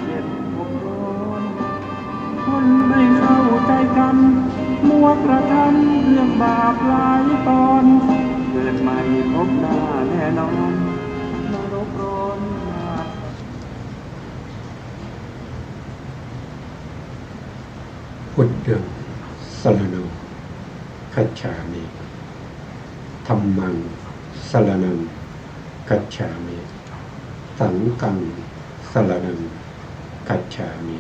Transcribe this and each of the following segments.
เจ็บปวดร้อนคนไม่เข้าใจกันมัวกระทำเรื่องบาปหลายตอนเกิดใหม่พบหน้าแน่นอนนรกร้อนยากพุทธังสรณังคัจฉามิธัมมังสรณังคัจฉามิสังฆังสรณังคัจฉามิ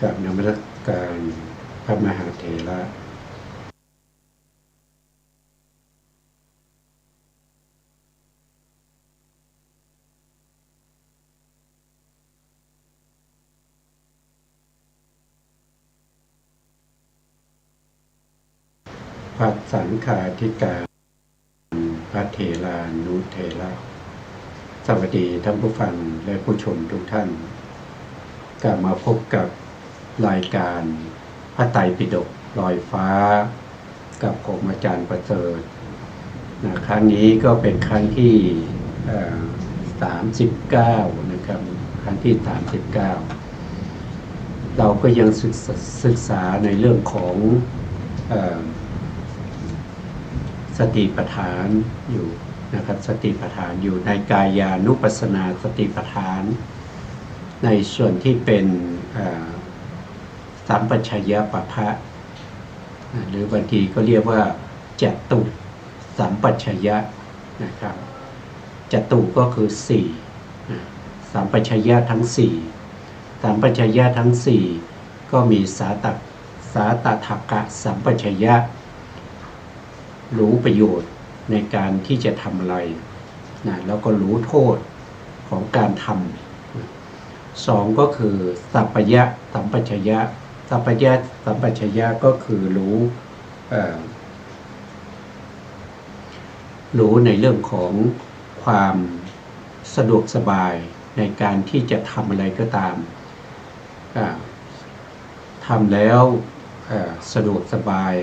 กับนมัสการพระมหาเถระพระสังฆาธิการพระเถรานุเถระสวัสดีท่านผู้ฟังและผู้ชมทุกท่านกลับมาพบกับรายการพระไตรปิฎกลอยฟ้ากับผมอาจารย์ประเสริฐครั้งนี้ก็เป็นครั้งที่39นะครับครั้งที่39เราก็ยังศึกษาในเรื่องของสติปัฏฐานอยู่นะครับสติปัฏฐานอยู่ในกายานุปัสสนาสติปัฏฐานในส่วนที่เป็นสัมปชัญญะปะทะหรือบางทีก็เรียกว่าจตุสัมปชัญญะนะครับจตุก็คือ4สัมปชัญญะทั้ง4สัมปชัญญะทั้ง4ก็มีสาตถกะสัมปชัญญะรู้ประโยชน์ในการที่จะทำอะไรแล้วก็รู้โทษของการทำ2ก็คือสัพพยะสัมปชัญญะสัพพยะสัมปชัญญะก็คือรู้ในเรื่องของความสะดวกสบายในการที่จะทำอะไรก็ตามทำแล้วสะดวกสบาย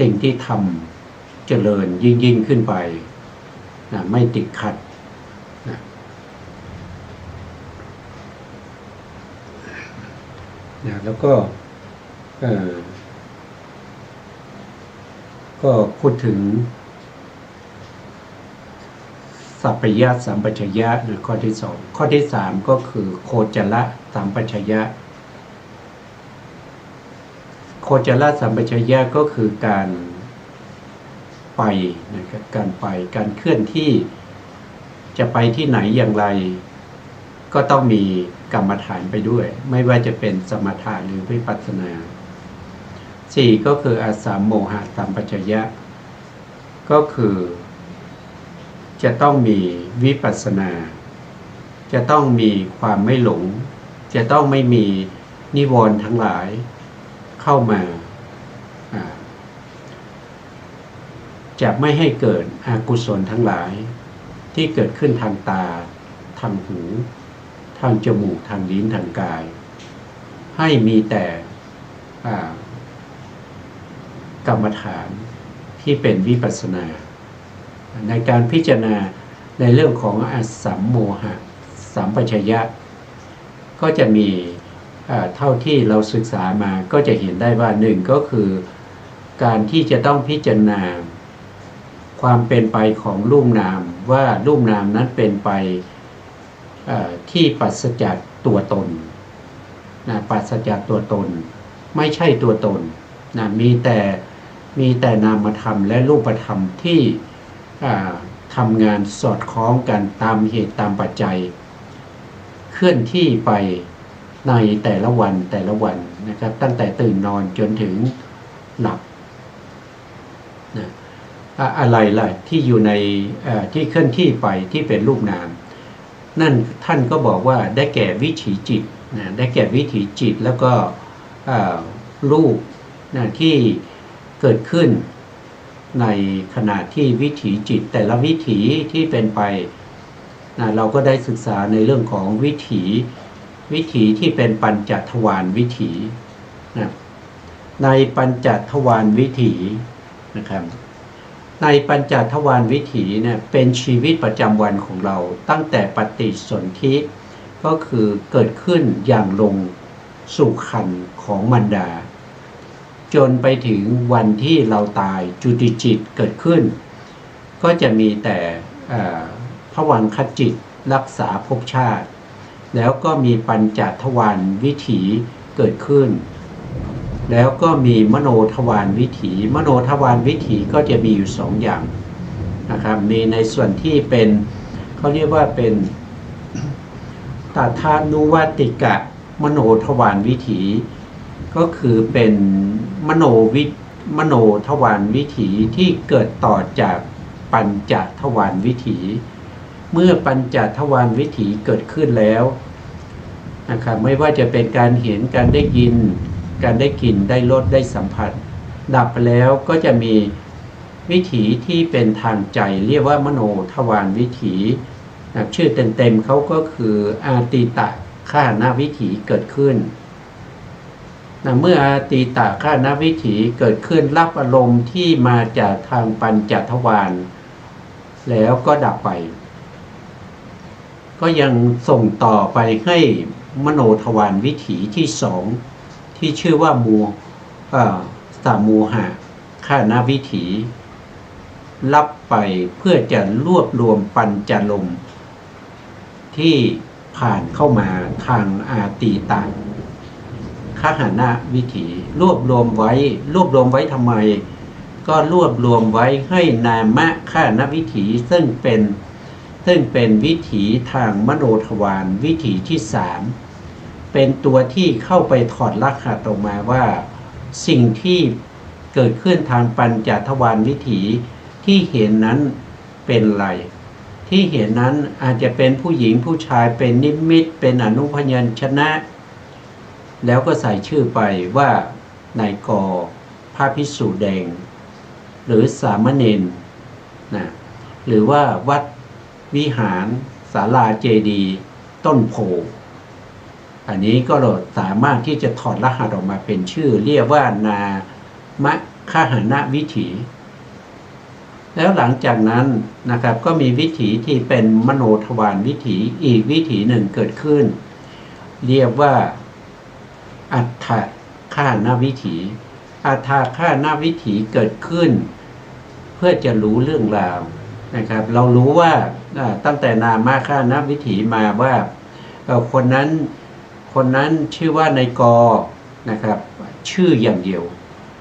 สิ่งที่ทำเจริญยิ่งขึ้นไปไม่ติดขัดแล้วก็พูดถึงสัพพยะสัมปชัญญะข้อที่2ข้อที่3ก็คือโคจรสัมปชัญญะโคจรสัมปชัญญะก็คือการไปนะครับการเคลื่อนที่จะไปที่ไหนอย่างไรก็ต้องมีกรรมฐานไปด้วยไม่ว่าจะเป็นสมถะหรือวิปัสสนา4ก็คืออาสามโมหะสัมปชัญญะก็คือจะต้องมีวิปัสสนาจะต้องมีความไม่หลงจะต้องไม่มีนิวรณ์ทั้งหลายเข้ามาจะไม่ให้เกิดอกุศลทั้งหลายที่เกิดขึ้นทางตาทางหูทางจมูกทางลิ้นทางกายให้มีแต่กรรมฐานที่เป็นวิปัสสนาในการพิจารณาในเรื่องของอสัมโมหะสัมปชัญญะก็จะมีเท่าที่เราศึกษามาก็จะเห็นได้ว่า1ก็คือการที่จะต้องพิจารณาความเป็นไปของรูปนามว่ารูปนามนั้นเป็นไปที่ปราศจากตัวตนปราศจากตัวตนไม่ใช่ตัวตนมีแต่นามธรรมและรูปธรรมที่ทำงานสอดคล้องกันตามเหตุตามปัจจัยเคลื่อนที่ไปในแต่ละวันนะครับตั้งแต่ตื่นนอนจนถึงหลับอะไรล่ะที่อยู่ในที่เคลื่อนที่ไปที่เป็นรูปนามนั่นท่านก็บอกว่าได้แก่วิถีจิตได้แก่วิถีจิตแล้วก็รูปที่เกิดขึ้นในขณะที่วิถีจิตแต่ละวิถีที่เป็นไปเราก็ได้ศึกษาในเรื่องของวิถีที่เป็นปัญจทวารวิถีในปัญจทวารวิถีนะครับ ในปัญจทวารวิถีเนี่ยเป็นชีวิตประจำวันของเราตั้งแต่ปฏิสนธิก็คือเกิดขึ้นอย่างลงสู่ครรภ์ของมารดาจนไปถึงวันที่เราตายจุติจิตเกิดขึ้นก็จะมีแต่ภวังคจิตรักษาภพชาติแล้วก็มีปัญจทวารวิถีเกิดขึ้นแล้วก็มีมโนทวารวิถีมโนทวารวิถีก็จะมีอยู่2 อย่างนะครับมีในส่วนที่เป็นเขาเรียกว่าเป็นตถานุวัติกะมโนทวารวิถีก็คือเป็นมโนทวารวิถีที่เกิดต่อจากปัญจทวารวิถีเมื่อปัญจทวารวิถีเกิดขึ้นแล้วนะครับไม่ว่าจะเป็นการเห็นการได้ยินการได้กลิ่นได้รสได้สัมผัสดับไปแล้วก็จะมีวิถีที่เป็นทางใจเรียกว่ามโนทวารวิถีชื่อเต็มๆเขาก็คืออาติตะฆ่านวิถีเกิดขึ้นเมื่ออาติตะฆ่านวิถีเกิดขึ้นรับอารมณ์ที่มาจากทางปัญจทวารแล้วก็ดับไปก็ยังส่งต่อไปให้มโนทวารวิถีที่2ที่ชื่อว่าสามูหะฆ่านวิถีรับไปเพื่อจะรวบรวมปัญจลมที่ผ่านเข้ามาทางอาติตะฆ่านวิถีรวบรวมไว้ทำไมก็รวบรวมไว้ให้นามะฆ่านวิถีซึ่งเป็นวิถีทางมโนทวารวิถีที่3เป็นตัวที่เข้าไปถอดรหัสออกมาว่าสิ่งที่เกิดขึ้นทางปัญจทวารวิถีที่เห็นนั้นเป็นอะไรที่เห็นนั้นอาจจะเป็นผู้หญิงผู้ชายเป็นนิมิตเป็นอนุพยัญชนะแล้วก็ใส่ชื่อไปว่านายกพระภิกษุแดงหรือสามเณรนะหรือว่าวัดวิหารศาลาเจดีย์ต้นโพอันนี้ก็เราสามารถที่จะถอดรหัสออกมาเป็นชื่อเรียกว่านามะฆ่านวิถีแล้วหลังจากนั้นนะครับก็มีวิถีที่เป็นมโนทวารวิถีอีกวิถีหนึ่งเกิดขึ้นเรียกว่าอัฏฐฆ่านวิถีอัฏฐฆ่านวิถีเกิดขึ้นเพื่อจะรู้เรื่องราวนะครับเรารู้ว่าตั้งแต่นามะฆ่านวิถีมาว่าคนนั้นชื่อว่านายกนะครับชื่ออย่างเดียว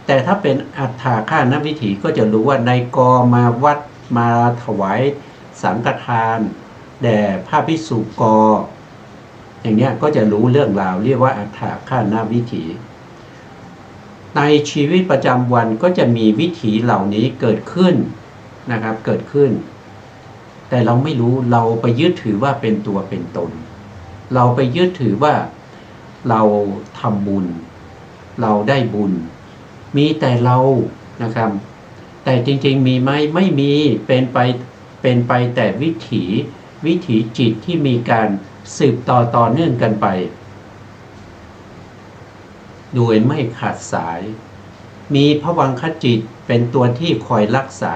แต่ถ้าเป็นอัฏฐฆ่านวิถีก็จะรู้ว่านายกมาวัดมาถวายสังฆทานแด่พระภิกษุกอย่างเนี้ยก็จะรู้เรื่องราวเรียกว่าอัฏฐฆ่านวิถีในชีวิตประจำวันก็จะมีวิถีเหล่านี้เกิดขึ้นนะครับเกิดขึ้นแต่เราไม่รู้เราไปยึดถือว่าเป็นตัวเป็นตนเราไปยึดถือว่าเราทำบุญเราได้บุญมีแต่เรานะครับแต่จริงๆมีไหมไม่มีเป็นไปแต่วิถีจิตที่มีการสืบต่อเนื่องกันไปโดยไม่ขาดสายมีภวังคจิตเป็นตัวที่คอยรักษา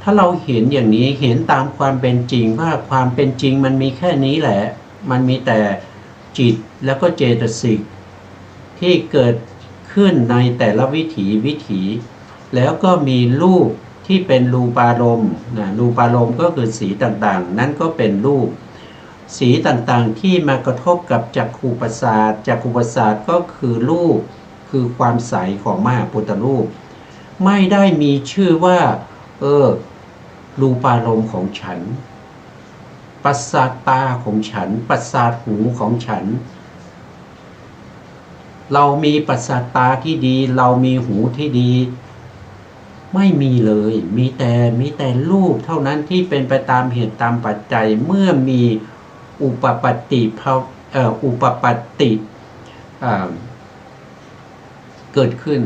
ถ้าเราเห็นอย่างนี้เห็นตามความเป็นจริงว่าความเป็นจริงมันมีแค่นี้แหละมันมีแต่จิตแล้วก็เจตสิกที่เกิดขึ้นในแต่ละวิถีแล้วก็มีรูปที่เป็นรูปารมณ์รูปารมณ์ก็คือสีต่างๆนั่นก็เป็นรูปสีต่างๆที่มากระทบกับจักขุประสาทก็คือรูปคือความใสของมหาพุทธรูปไม่ได้มีชื่อว่ารูปารมณ์ของฉันประสาทตาของฉันประสาทหูของฉันเรามีประสาทตาที่ดีเรามีหูที่ดีไม่มีเลยมีแต่รูปเท่านั้นที่เป็นไปตามเหตุตามปัจจัยเมื่อมีอุปปัตติเกิดขึ้น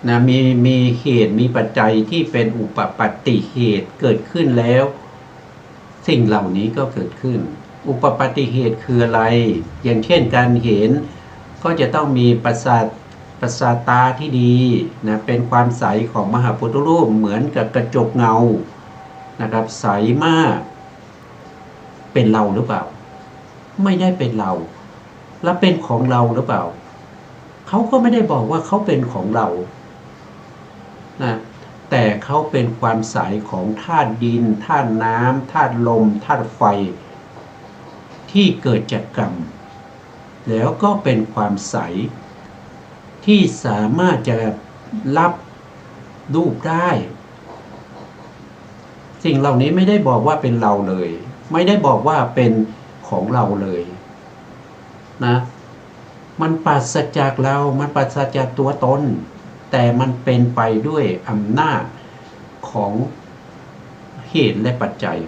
นะมีเหตุมีปัจจัยที่เป็นอุปปัตติเหตุเกิดขึ้นแล้วสิ่งเหล่านี้ก็เกิดขึ้นอุปปัตติเหตุคืออะไรอย่างเช่นการเห็นก็จะต้องมีประสาท ประสาทตาที่ดีนะเป็นความใสของมหาพุทธรูปเหมือนกับกระจกเงานะครับใสมากเป็นเราหรือเปล่าไม่ได้เป็นเราแล้วเป็นของเราหรือเปล่าเขาก็ไม่ได้บอกว่าเขาเป็นของเรานะแต่เขาเป็นความใสของธาตุดินธาตุน้ำธาตุลมธาตุไฟที่เกิดจากกรรมแล้วก็เป็นความใสที่สามารถจะรับรูปได้สิ่งเหล่านี้ไม่ได้บอกว่าเป็นเราเลยไม่ได้บอกว่าเป็นของเราเลยนะมันปราศจากเรามันปราศจากตัวตนแต่มันเป็นไปด้วยอำนาจของเหตุและปัจจัย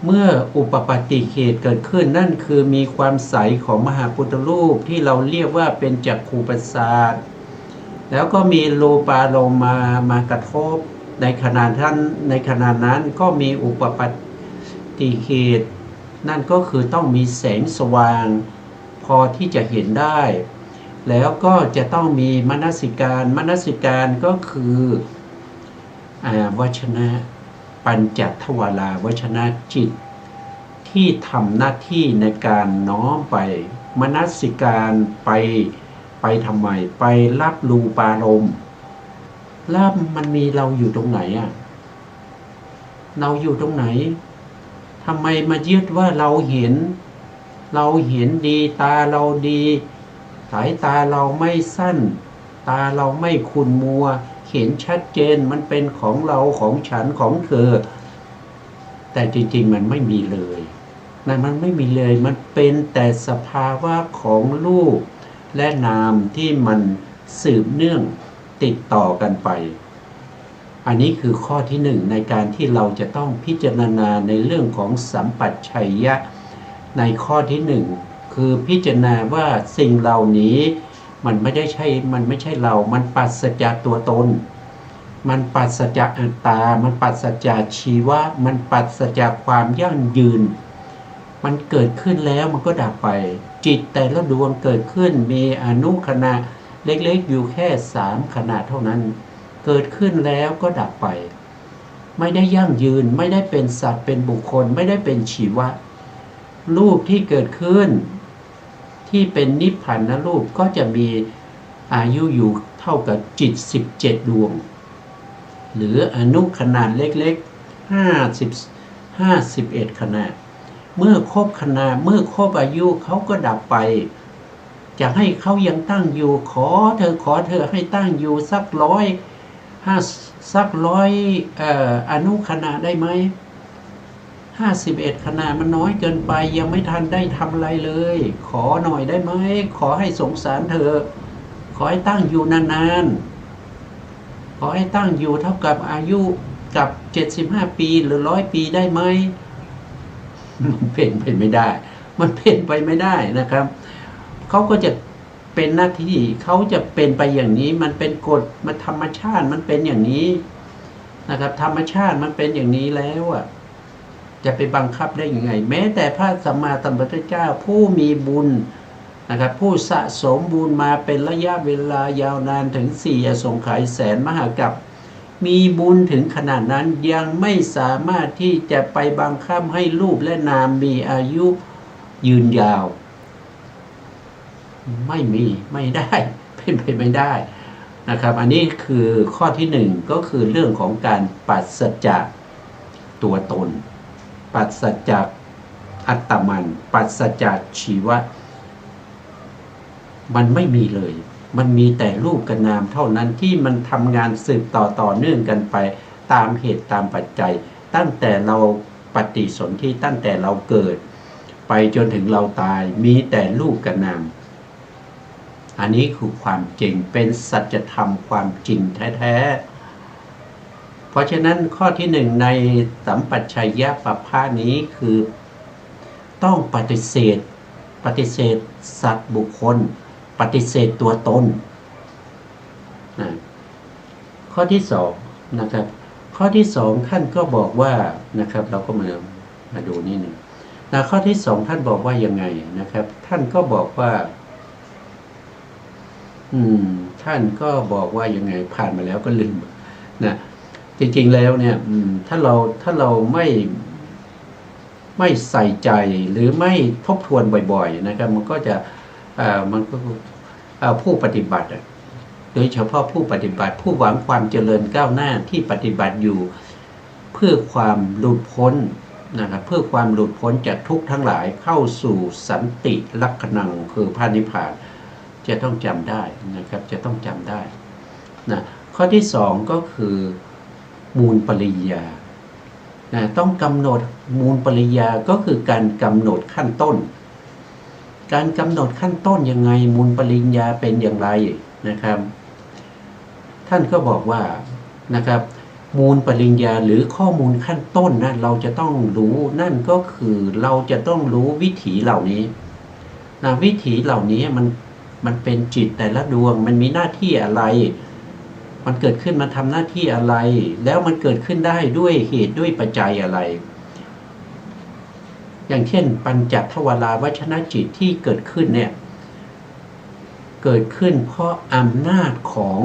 เมื่ออุปปัตติเหตุเกิดขึ้นนั่นคือมีความใสของมหาพุทธรูปที่เราเรียกว่าเป็นจักขุประสาทแล้วก็มีรูปารมณ์มากระทบในขณะนั้นก็มีอุปปัตติเหตุนั่นก็คือต้องมีแสงสว่างพอที่จะเห็นได้แล้วก็จะต้องมีมนสิการก็คือวชนะปัญจทวาราวชนะจิตที่ทำหน้าที่ในการน้อมไปมนสิการไปทำไมไปรับรูปารมณ์แล้วมันมีเราอยู่ตรงไหนเราอยู่ตรงไหนทำไมมายึดว่าเราเห็นดีตาเราดีสายตาเราไม่สั้นตาเราไม่ขุ่นมัวเห็นชัดเจนมันเป็นของเราของฉันของเธอแต่จริงๆมันไม่มีเลยนั่นมันไม่มีเลยมันเป็นแต่สภาวะของรูปและนามที่มันสืบเนื่องติดต่อกันไปอันนี้คือข้อที่หนึ่งในการที่เราจะต้องพิจารณาในเรื่องของสัมปัชัญญะในข้อที่หนึ่งคือพิจารณาว่าสิ่งเหล่านี้มันไม่ใช่เรามันปราศจากตัวตนมันปราศจากอัตตามันปราศจากชีวะมันปราศจากความยั่งยืนมันเกิดขึ้นแล้วมันก็ดับไปจิตแต่ละดวงเกิดขึ้นมีอนุขณะเล็กๆอยู่แค่3ขณะเท่านั้นเกิดขึ้นแล้วก็ดับไปไม่ได้ยั่งยืนไม่ได้เป็นสัตว์เป็นบุคคลไม่ได้เป็นชีวะรูปที่เกิดขึ้นที่เป็นนิพพานรูปก็จะมีอายุอยู่เท่ากับจิต17ดวงหรืออนุขนาดเล็กๆ51ขนาดเมื่อครบขนาดเมื่อครบอายุเขาก็ดับไปจะให้เขายังตั้งอยู่ขอเธอให้ตั้งอยู่สักร้อยอนุขนาดได้ไหม51ขนาดมันน้อยเกินไปยังไม่ทันได้ทำอะไรเลยขอหน่อยได้ไหมขอให้สงสารเธอขอให้ตั้งอยู่นานๆขอให้ตั้งอยู่เท่ากับอายุกับ75ปีหรือ100ปีได้ไหมมันเป็นไปไม่ได้มันเป็นไปไม่ได้นะครับเขาก็จะเป็นหน้าที่เขาจะเป็นไปอย่างนี้มันเป็นกฎมันธรรมชาติมันเป็นอย่างนี้นะครับธรรมชาติมันเป็นอย่างนี้แล้วจะไปบังคับได้ยังไงแม้แต่พระสัมมาสัมพุทธเจ้าผู้มีบุญนะครับผู้สะสมบุญมาเป็นระยะเวลายาวนานถึง4อสงไขยแสนมหากัปมีบุญถึงขนาดนั้นยังไม่สามารถที่จะไปบังคับให้รูปและนามมีอายุยืนยาวไม่ได้เป็นไปไม่ได้นะครับอันนี้คือข้อที่หนึ่งก็คือเรื่องของการปราศจากตัวตนปราศจากอัตมันปราศจากชีวะมันไม่มีเลยมันมีแต่รูปกับนามเท่านั้นที่มันทำงานสืบต่อเนื่องกันไปตามเหตุตามปัจจัยตั้งแต่เราปฏิสนธิตั้งแต่เราเกิดไปจนถึงเราตายมีแต่รูปกับนามอันนี้คือความจริงเป็นสัจธรรมความจริงแท้ๆเพราะฉะนั้นข้อที่หนึ่งในสัมปัชัญญะปัปพะนี้คือต้องปฏิเสธสัตว์บุคคลปฏิเสธตัวตนนะข้อที่สองนะครับข้อที่สองท่านก็บอกว่านะครับเราก็มาดูนิดหนึ่งนะข้อที่สองท่านบอกว่ายังไงนะครับท่านก็บอกว่า อืมท่านก็บอกว่ายังไงผ่านมาแล้วก็ลืมนะจริงๆแล้วเนี่ยถ้าเราไม่ใส่ใจหรือไม่ทบทวนบ่อยๆนะครับมันก็จะมันก็ผู้ปฏิบัติโดยเฉพาะผู้ปฏิบัติผู้หวังความเจริญก้าวหน้าที่ปฏิบัติอยู่เพื่อความหลุดพ้นนะครับเพื่อความหลุดพ้นจากทุกข์ทั้งหลายเข้าสู่สันติลักขณังคือพระนิพพานจะต้องจำได้นะครับจะต้องจำได้นะข้อที่สองก็คือมูลปริยานะต้องกำหนดมูลปริยาก็คือการกำหนดขั้นต้นการกำหนดขั้นต้นยังไงมูลปริญญาเป็นอย่างไรนะครับท่านก็บอกว่านะครับมูลปริญญาหรือข้อมูลขั้นต้นนะเราจะต้องรู้นั่นก็คือเราจะต้องรู้วิถีเหล่านี้นะวิถีเหล่านี้มันเป็นจิตแต่ละดวงมันมีหน้าที่อะไรมันเกิดขึ้นมาทำหน้าที่อะไรแล้วมันเกิดขึ้นได้ด้วยเหตุด้วยปัจจัยอะไรอย่างเช่นปัญจทวาราวชนจิตที่เกิดขึ้นเนี่ยเกิดขึ้นเพราะอำนาจของ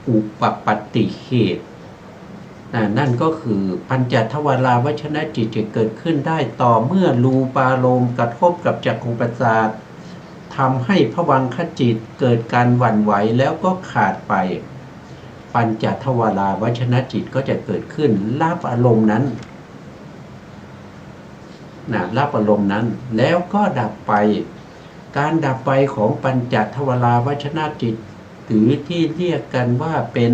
อุปปัตติเหตุนั่นก็คือปัญจทวาราวชนจิตจะเกิดขึ้นได้ต่อเมื่อรูปารมณ์กระทบกับจักขุประสาททำให้ภวังคจิตเกิดการหวั่นไหวแล้วก็ขาดไปปัญจทวาราวชนจิตก็จะเกิดขึ้นรับอารมณ์นั้นรับอารมณ์นั้นแล้วก็ดับไปการดับไปของปัญจทวาราวชนจิตหรือที่เรียกกันว่าเป็น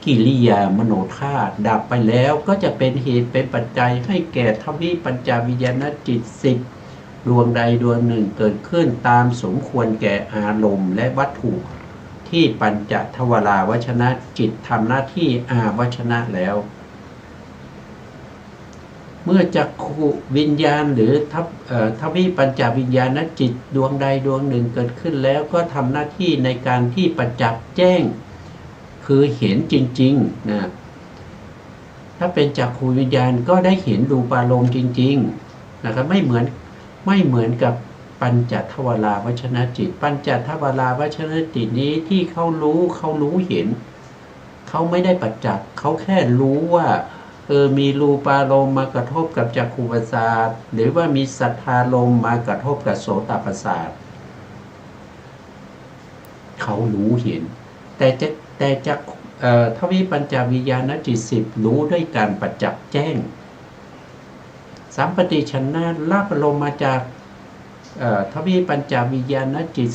กิริยามโนธาตุดับไปแล้วก็จะเป็นเหตุเป็นปัจจัยให้แก่ทวิปัญจวิญญาณจิต10ดวงใดดวงหนึ่งเกิดขึ้นตามสมควรแก่อารมณ์และวัตถุที่ปัญจทวาราวชนจิตทำหน้าที่อาวชนะแล้วเมื่อจักขุวิญญาณหรือทวิปัญจวิญญาณจิตดวงใดดวงหนึ่งเกิดขึ้นแล้วก็ทำหน้าที่ในการที่ประจักษ์แจ้งคือเห็นจริงๆนะถ้าเป็นจักขุวิญญาณก็ได้เห็นรูปารมณ์จริงๆนะครับไม่เหมือนกับปัญจทวาราวชนจิตปัญจทวาราวชนจิตนี้ที่เขารู้เห็นเขาไม่ได้ประจักษ์เขาแค่รู้ว่ามีรูปารมณ์มากระทบกับจักขุประสาทหรือว่ามีสัทธารมณ์มากระทบกับโสตประสาทเขารู้เห็นแต่จักทวิปัญจวิญญาณจิต10รู้ด้วยการประจักษ์แจ้งสัมปติชนะรับอารมณ์มาจากทวิปัญจวิญญาณจิต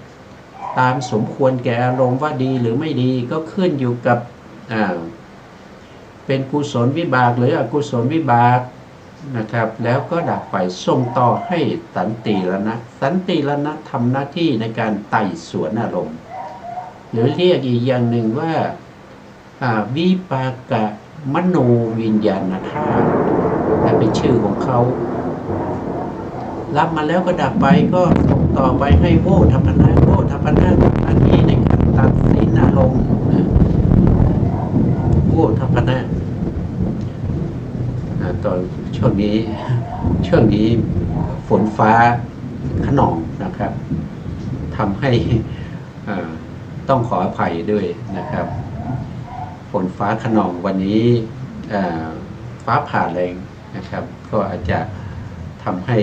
10ตามสมควรแก่อารมณ์ว่าดีหรือไม่ดีก็ขึ้นอยู่กับเป็นกุศลวิบากหรืออกุศลวิบากนะครับแล้วก็ดับไปส่งต่อให้สันติรณะสันติรณะทำหน้าที่ในการไต่สวนอารมณ์หรือเรียกอีกอย่างหนึ่งว่าวิปากมโนวิญญาณธาตุนั่นเป็นชื่อของเขารับมาแล้วก็ดับไปก็ส่งต่อไปให้โวทัพพนะทำหน้าที่ในการตัดสินอารมณ์โวทัพพนะตอนช่วงนี้ฝนฟ้าขนองนะครับทำให้ต้องขออภัยด้วยนะครับฝนฟ้าขนองวันนี้ฟ้าผ่าแรงนะครับก็อาจจะทำให้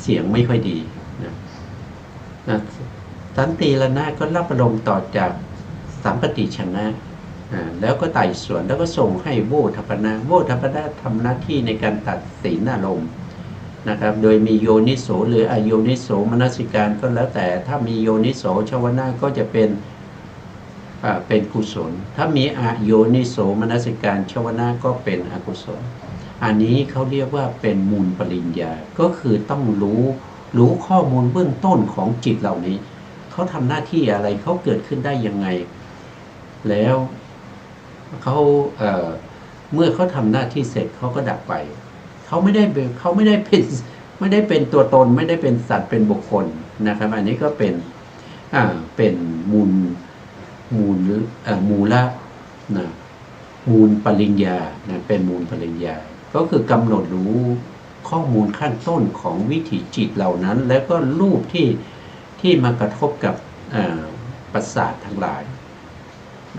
เสียงไม่ค่อยดีนะสันติรณะก็รับอารมณ์ต่อจากสัมปติชนะแล้วก็ไต่สวนแล้วก็ส่งให้โวทัพพนะทำหน้าที่ในการตัดสินอารมณ์นะครับโดยมีโยนิโสหรืออโยนิโสมนสิการก็แล้วแต่ถ้ามีโยนิโสชวนะก็จะเป็นกุศลถ้ามีอโยนิโสมนสิการชวนะก็เป็นอกุศลอันนี้เขาเรียกว่าเป็นมูลปริญญาก็คือต้องรู้ข้อมูลเบื้องต้นของจิตเหล่านี้เขาทำหน้าที่อะไรเขาเกิดขึ้นได้ยังไงแล้วเขาเมื่อเขาทำหน้าที่เสร็จเขาก็ดับไปเขาไม่ได้เป็นตัวตนไม่ได้เป็นสัตว์เป็นบุคคลนะครับอันนี้ก็เป็นมูลนะมูลปริญญานะเป็นมูลปริญญาก็คือกำหนดรู้ข้อมูลขั้นต้นของวิถีจิตเหล่านั้นแล้วก็รูปที่มากระทบกับ ประสาททั้งหลาย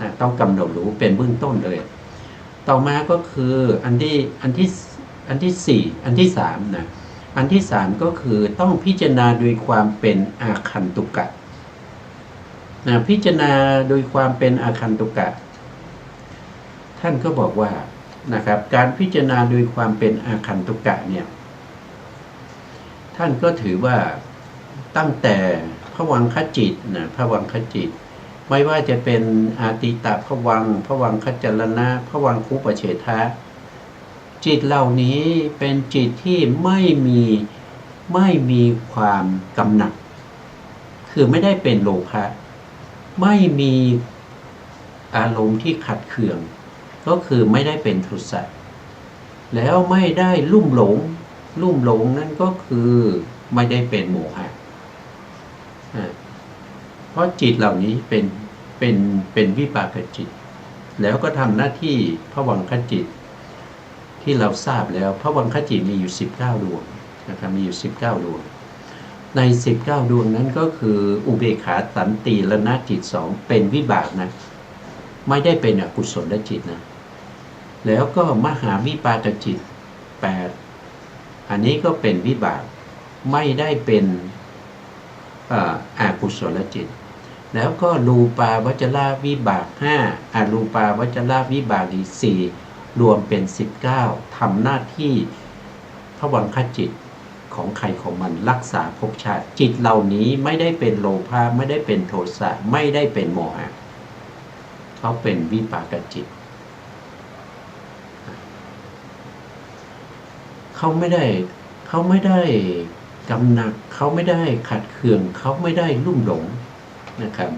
นะต้องกำหนดรู้เป็นเบื้องต้นเลย ต่อมาก็คืออันที่สี่อันที่สามนะอันที่สามก็คือต้องพิจารณาโดยความเป็นอาคันตุกะนะพิจารณาโดยความเป็นอาคันตุกะท่านก็บอกว่านะครับการพิจารณาโดยความเป็นอาคันตุกะเนี่ยท่านก็ถือว่าตั้งแต่ภวังคจิตนะภวังคจิตไม่ว่าจะเป็นอาติตะภวังคจรณะภวังคุปเฉทะจิตเหล่านี้เป็นจิตที่ไม่มีความกำหนัดคือไม่ได้เป็นโลภะไม่มีอารมณ์ที่ขัดเคืองก็คือไม่ได้เป็นโทสะแล้วไม่ได้ลุ่มหลงนั่นก็คือไม่ได้เป็นโมหะเพราะจิตเหล่านี้เป็นวิปากจิตแล้วก็ทำหน้าที่ภวังคจิตที่เราทราบแล้วภวังคจิตมีอยู่19ดวงนะครับมีอยู่19ดวงใน19ดวงนั้นก็คืออุเบกขาสันติและนาจิต2เป็นวิบากนะไม่ได้เป็นอกุศลจิตนะแล้วก็มหาวิปากจิต8อันนี้ก็เป็นวิบากไม่ได้เป็นอกุศลจิตแล้วก็รูปาวจรวิบาก5อรูปาวจรวิบากอีก4รวมเป็น19ทำหน้าที่ภวังคจิตของใครของมันรักษาภพชาติจิตเหล่านี้ไม่ได้เป็นโลภะไม่ได้เป็นโทสะไม่ได้เป็นโมหะเขาเป็นวิปากจิตเขาไม่ได้กำหนัดเขาไม่ได้ขัดเคืองเขาไม่ได้ลุ่มหลงนะครับ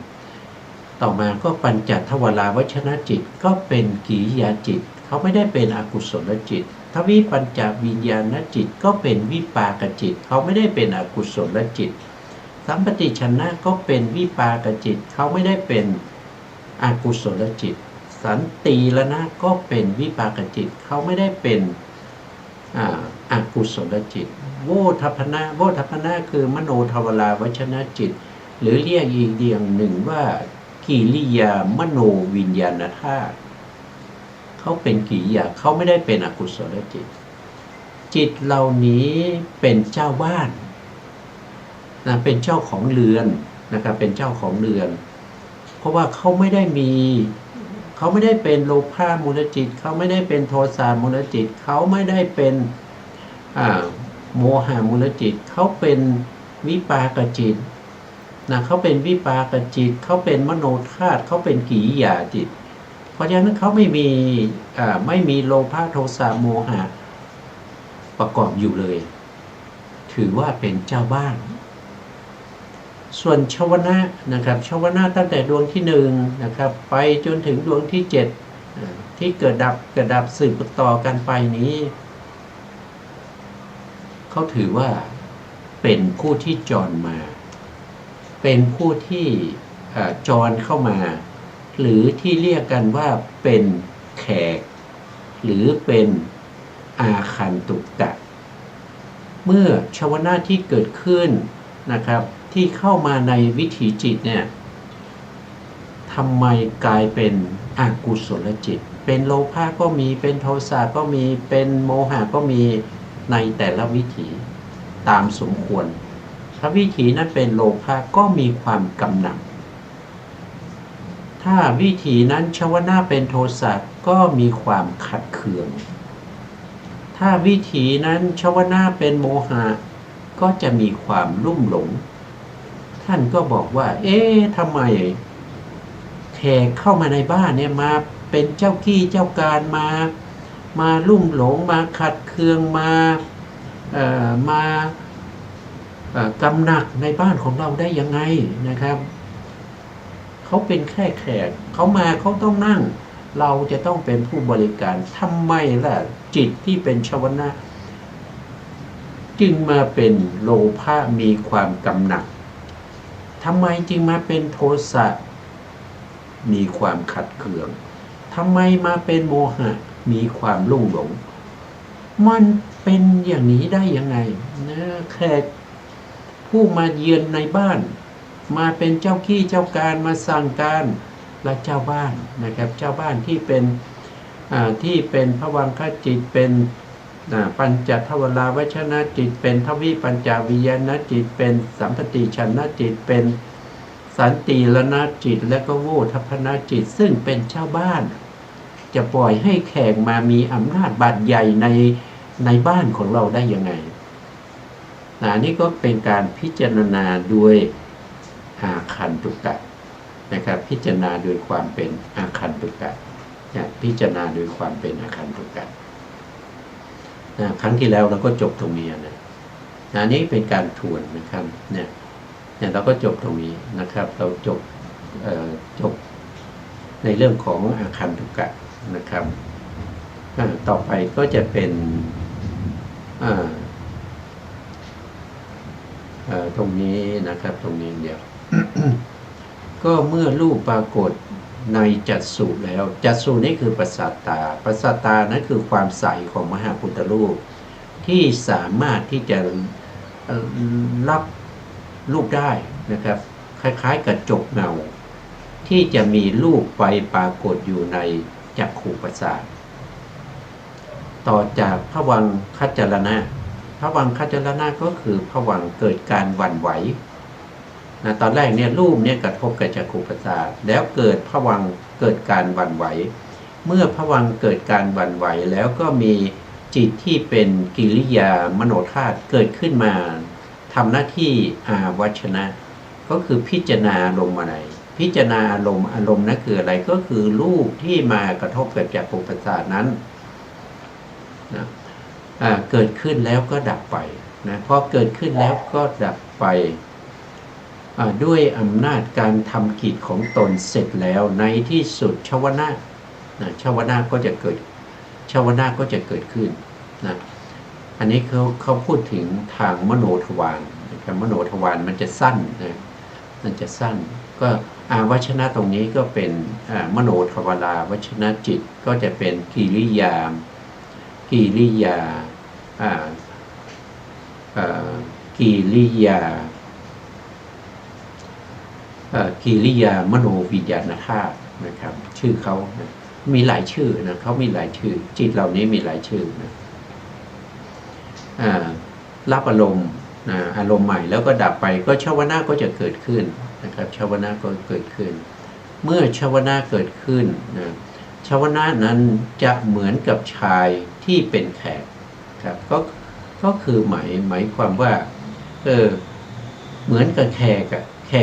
ต่อมาก็ปัญจทวาราวชนะจิตก็เป็นกิริยาจิตเขาไม่ได้เป็นอกุศลจิตทวิปัญจวิญญาณจิตก็เป็นวิปากจิตเขาไม่ได้เป็นอกุศลจิตสัมปติชนะก็เป็นวิปากจิตเขาไม่ได้เป็นอกุศลจิตสันติละนะก็เป็นวิปากจิตเขาไม่ได้เป็นอกุศลจิตโวทัพพนะคือมโนทวาราวชนะจิตหรือเรียกอีกอย่างหนึ่งว่ากิริยามโนวิญญาณธาตุเขาเป็นกิริยาเขาไม่ได้เป็นอกุศลจิตจิตเหล่านี้เป็นเจ้าบ้านนะเป็นเจ้าของเรือนนะครับเป็นเจ้าของเรือนเพราะว่าเขาไม่ได้เป็นโลภะมูลจิตเขาไม่ได้เป็นโทสะมูลจิตเขาไม่ได้เป็นโมหะมูลจิตเขาเป็นวิปากจิตนะเขาเป็นวิปากจิตเขาเป็นมโนธาตุเขาเป็นกิริยาจิตเพราะฉะนั้นเขาไม่มีโลภะโทสะโมหะประกอบอยู่เลยถือว่าเป็นเจ้าบ้านส่วนชวนะนะครับชวนะตั้งแต่ดวงที่1นะครับไปจนถึงดวงที่7ที่เกิดดับสืบต่อกันไปนี้เขาถือว่าเป็นผู้ที่จรมาเป็นผู้ที่จรเข้ามาหรือที่เรียกกันว่าเป็นแขกหรือเป็นอาคันตุกะเมื่อชวนะที่เกิดขึ้นนะครับที่เข้ามาในวิถีจิตเนี่ยทำไมกลายเป็นอกุศลจิตเป็นโลภะก็มีเป็นโทสะก็มีเป็นโมหะก็มีในแต่ละวิถีตามสมควรถ้าวิถีนั้นเป็นโลภะก็มีความกำหนัดถ้าวิถีนั้นชวนะเป็นโทสะก็มีความขัดเคืองถ้าวิถีนั้นชวนะเป็นโมหะก็จะมีความลุ่มหลงท่านก็บอกว่าทำไมแขกเข้ามาในบ้านเนี่ยมาเป็นเจ้ากี้เจ้าการมาลุ่มหลงมาขัดเคืองมากำหนักในบ้านของเราได้ยังไงนะครับเขาเป็นแค่แขกเขามาเขาต้องนั่งเราจะต้องเป็นผู้บริการทำไมล่ะจิตที่เป็นชวนะจึงมาเป็นโลภะมีความกำหนัดทำไมจึงมาเป็นโทสะมีความขัดเคืองทำไมมาเป็นโมหะมีความลุ่มหลงมันเป็นอย่างนี้ได้ยังไงนะแขกผู้มาเยือนในบ้าน มาเป็นเจ้าขี้เจ้าการมาสั่งการและเจ้าบ้านนะครับเจ้าบ้านที่เป็นภวังคจิตเป็นปัญจทวาราวชนะจิตเป็นทวิปัญจวิญญาณจิตเป็นสัมปติชนะจิตเป็นสันติรณจิตและก็โวทัพพนจิตซึ่งเป็นเจ้าบ้านจะปล่อยให้แขกมามีอำนาจบาดใหญ่ในบ้านของเราได้ยังไงนี่ก็เป็นการพิจารณาด้วยอาคันตุกะนะครับพิจารณาโดยความเป็นอาคันตุกะพิจารณาโดยความเป็นอาคันตุกะครั้งที่แล้วเราก็จบตรงนี้นะนี่เป็นการทวนนะครับเนี่ยเราก็จบตรงนี้นะครับเราจบในเรื่องของอาคันตุกะนะครับต่อไปก็จะเป็นตรงนี้นะครับตรงนี้เดียว ก็เมื่อรูปปรากฏในจักษุแล้วจักษุนี่คือประสาทตาประสาทตานั้นคือความใสของมหาพุทธรูปที่สามารถที่จะรับรูปได้นะครับคล้ายๆกับจกเงาที่จะมีรูปไปปรากฏอยู่ในจักขุประสาทต่อจากภวังคัจจรณะภวังคัจจรณะก็คือภวังเกิดการหวั่นไหวตอนแรกเนี่ยรูปเนี่ยกระทบกับจักขุประสาทแล้วเกิดภวังเกิดการหวั่นไหวเมื่อภวังเกิดการหวั่นไหวแล้วก็มีจิตที่เป็นกิริยามโนธาตุเกิดขึ้นมาทำหน้าที่อาวัชนะก็คือพิจารณาลงมาไหนพิจารณาอารมณ์นั้นคืออะไรก็คือรูปที่มากระทบกับจักขุประสาทนั้นนะเกิดขึ้นแล้วก็ดับไปนะพอเกิดขึ้นแล้วก็ดับไปด้วยอำนาจการทำกิจของตนเสร็จแล้วในที่สุดชวนะชวนะก็จะเกิดขึ้นนะอันนี้เขาพูดถึงทางมโนทวารนะครับมโนทวารมันจะสั้นนะมันจะสั้นก็อาวชนะตรงนี้ก็เป็นมโนทวาราวชนะจิตก็จะเป็นกิริยากิริยามโนวิญญาณธาตุนะครับชื่อเขานะมีหลายชื่อนะเขามีหลายชื่อจิตเหล่านี้มีหลายชื่อนะรับอารมณ์อารมณ์ใหม่แล้วก็ดับไปก็ชวนะก็จะเกิดขึ้นนะครับชวนะก็เกิดขึ้นเมื่อชวนะเกิดขึ้นนะชวนะนั้นจะเหมือนกับชายที่เป็นแขกครับก็คือหมายความว่าเหมือนกับแข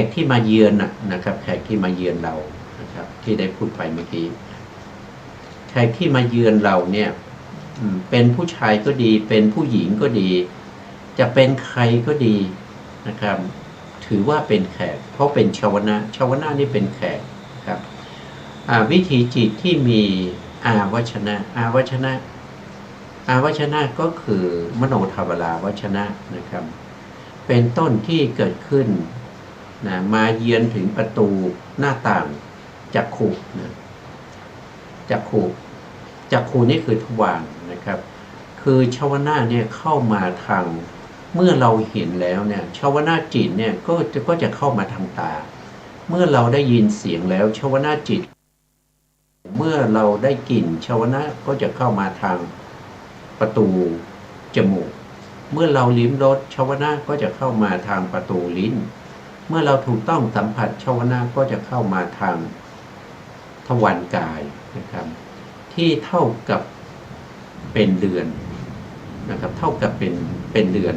กที่มาเยือนนะครับแขกที่มาเยือนเรานะครับที่ได้พูดไปเมื่อกี้แขกที่มาเยือนเราเนี่ยเป็นผู้ชายก็ดีเป็นผู้หญิงก็ดีจะเป็นใครก็ดีนะครับถือว่าเป็นแขกเพราะเป็นชวนะนี่เป็นแขกครับวิถีจิตที่มีอาวชนะก็คือมโนทวาราวชนะนะครับเป็นต้นที่เกิดขึ้นมาเยือนถึงประตูหน้าต่างจักขุจักขุนี่คือทวารนะครับคือชวนะเนี่ยเข้ามาทางเมื่อเราเห็นแล้วเนี่ยชวนะจิตเนี่ยก็จะเข้ามาทางตาเมื่อเราได้ยินเสียงแล้วชวนะจิตเมื่อเราได้กลิ่นชวนะก็จะเข้ามาทางประตูจมูกเมื่อเราลิ้มรสชวนะก็จะเข้ามาทางประตูลิ้นเมื่อเราถูกต้องสัมผัสชวนะก็จะเข้ามาทางทวารกายนะครับที่เท่ากับเป็นเดือนนะครับเท่ากับเป็นเดือน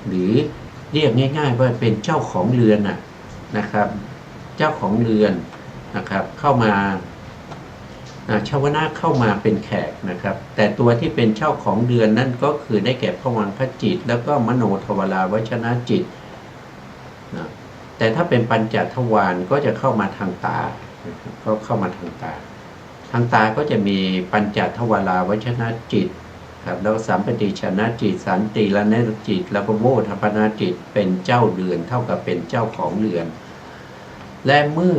หรือเรียกง่ายๆว่าเป็นเจ้าของเรือนนะครับเจ้าของเรือนนะครับเข้ามาชวนะเข้ามาเป็นแขกนะครับแต่ตัวที่เป็นเจ้าของเรือนนั่นก็คือได้แก่ภวังคจิตแล้วก็มโนทวาราวชนะจิตนะแต่ถ้าเป็นปัญจทวารก็จะเข้ามาทางตาก็เข้ามาทางตาก็จะมีปัญจทวาราวชนะจิตครับแล้วสัมปติชนะจิตสันติละเนจิตแล้วก็โวทัพพนจิตเป็นเจ้าเรือนเท่ากับเป็นเจ้าของเรือนและเมื่อ